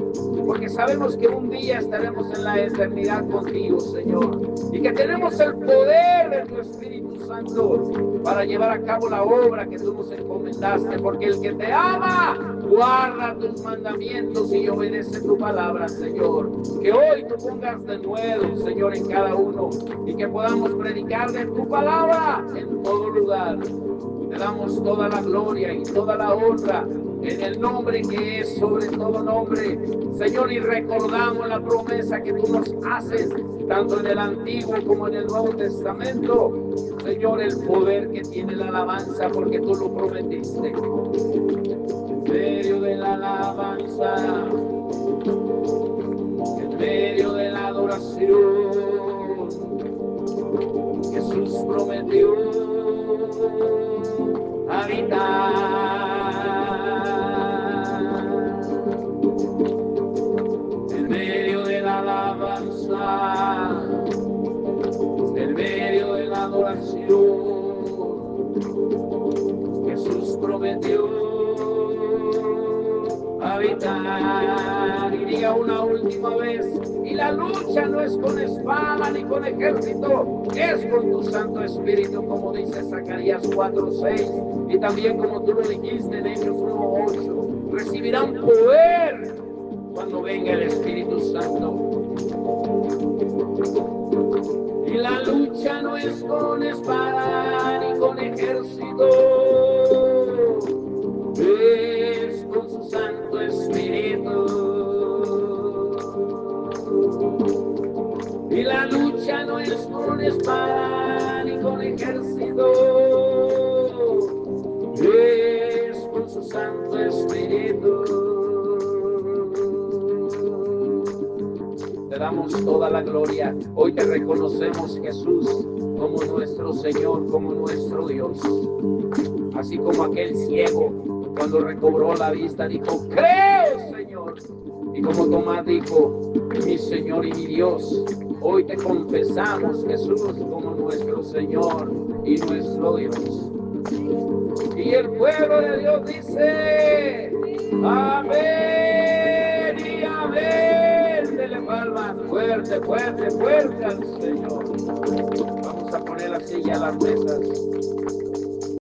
porque sabemos que un día estaremos en la eternidad contigo, Señor, y que tenemos el poder de tu Espíritu Santo para llevar a cabo la obra que tú nos encomendaste, porque el que te ama guarda tus mandamientos y obedece tu palabra, Señor. Que hoy tú pongas de nuevo, Señor, en cada uno y que podamos predicar de tu palabra en todo lugar. Te damos toda la gloria y toda la honra en el nombre que es sobre todo nombre, Señor, y recordamos la promesa que tú nos haces tanto en el Antiguo como en el Nuevo Testamento, Señor, el poder que tiene la alabanza porque tú lo prometiste. En medio de la alabanza, en medio de la adoración, Jesús prometió habitar. En medio de la alabanza, en medio de la adoración, Jesús prometió habitar. Y diga una última vez: y la lucha no es con espada ni con ejército, es con tu Santo Espíritu, como dice Zacarías 4:6, y también como tú lo dijiste en Hechos 1:8, recibirán poder cuando venga el Espíritu Santo. Y la lucha no es con espada ni con ejército, es con su Santo Espíritu. Y la lucha no es con espada ni con ejército, es con su Santo Espíritu. Te damos toda la gloria. Hoy te reconocemos, Jesús, como nuestro Señor, como nuestro Dios. Así como aquel ciego, cuando recobró la vista, dijo: creo, Señor. Y como Tomás dijo: mi Señor y mi Dios. Hoy te confesamos, Jesús, como nuestro Señor y nuestro Dios. Y el pueblo de Dios dice: amén y amén. Dele palmas fuerte, fuerte, fuerte al Señor. Vamos a poner la silla a las mesas.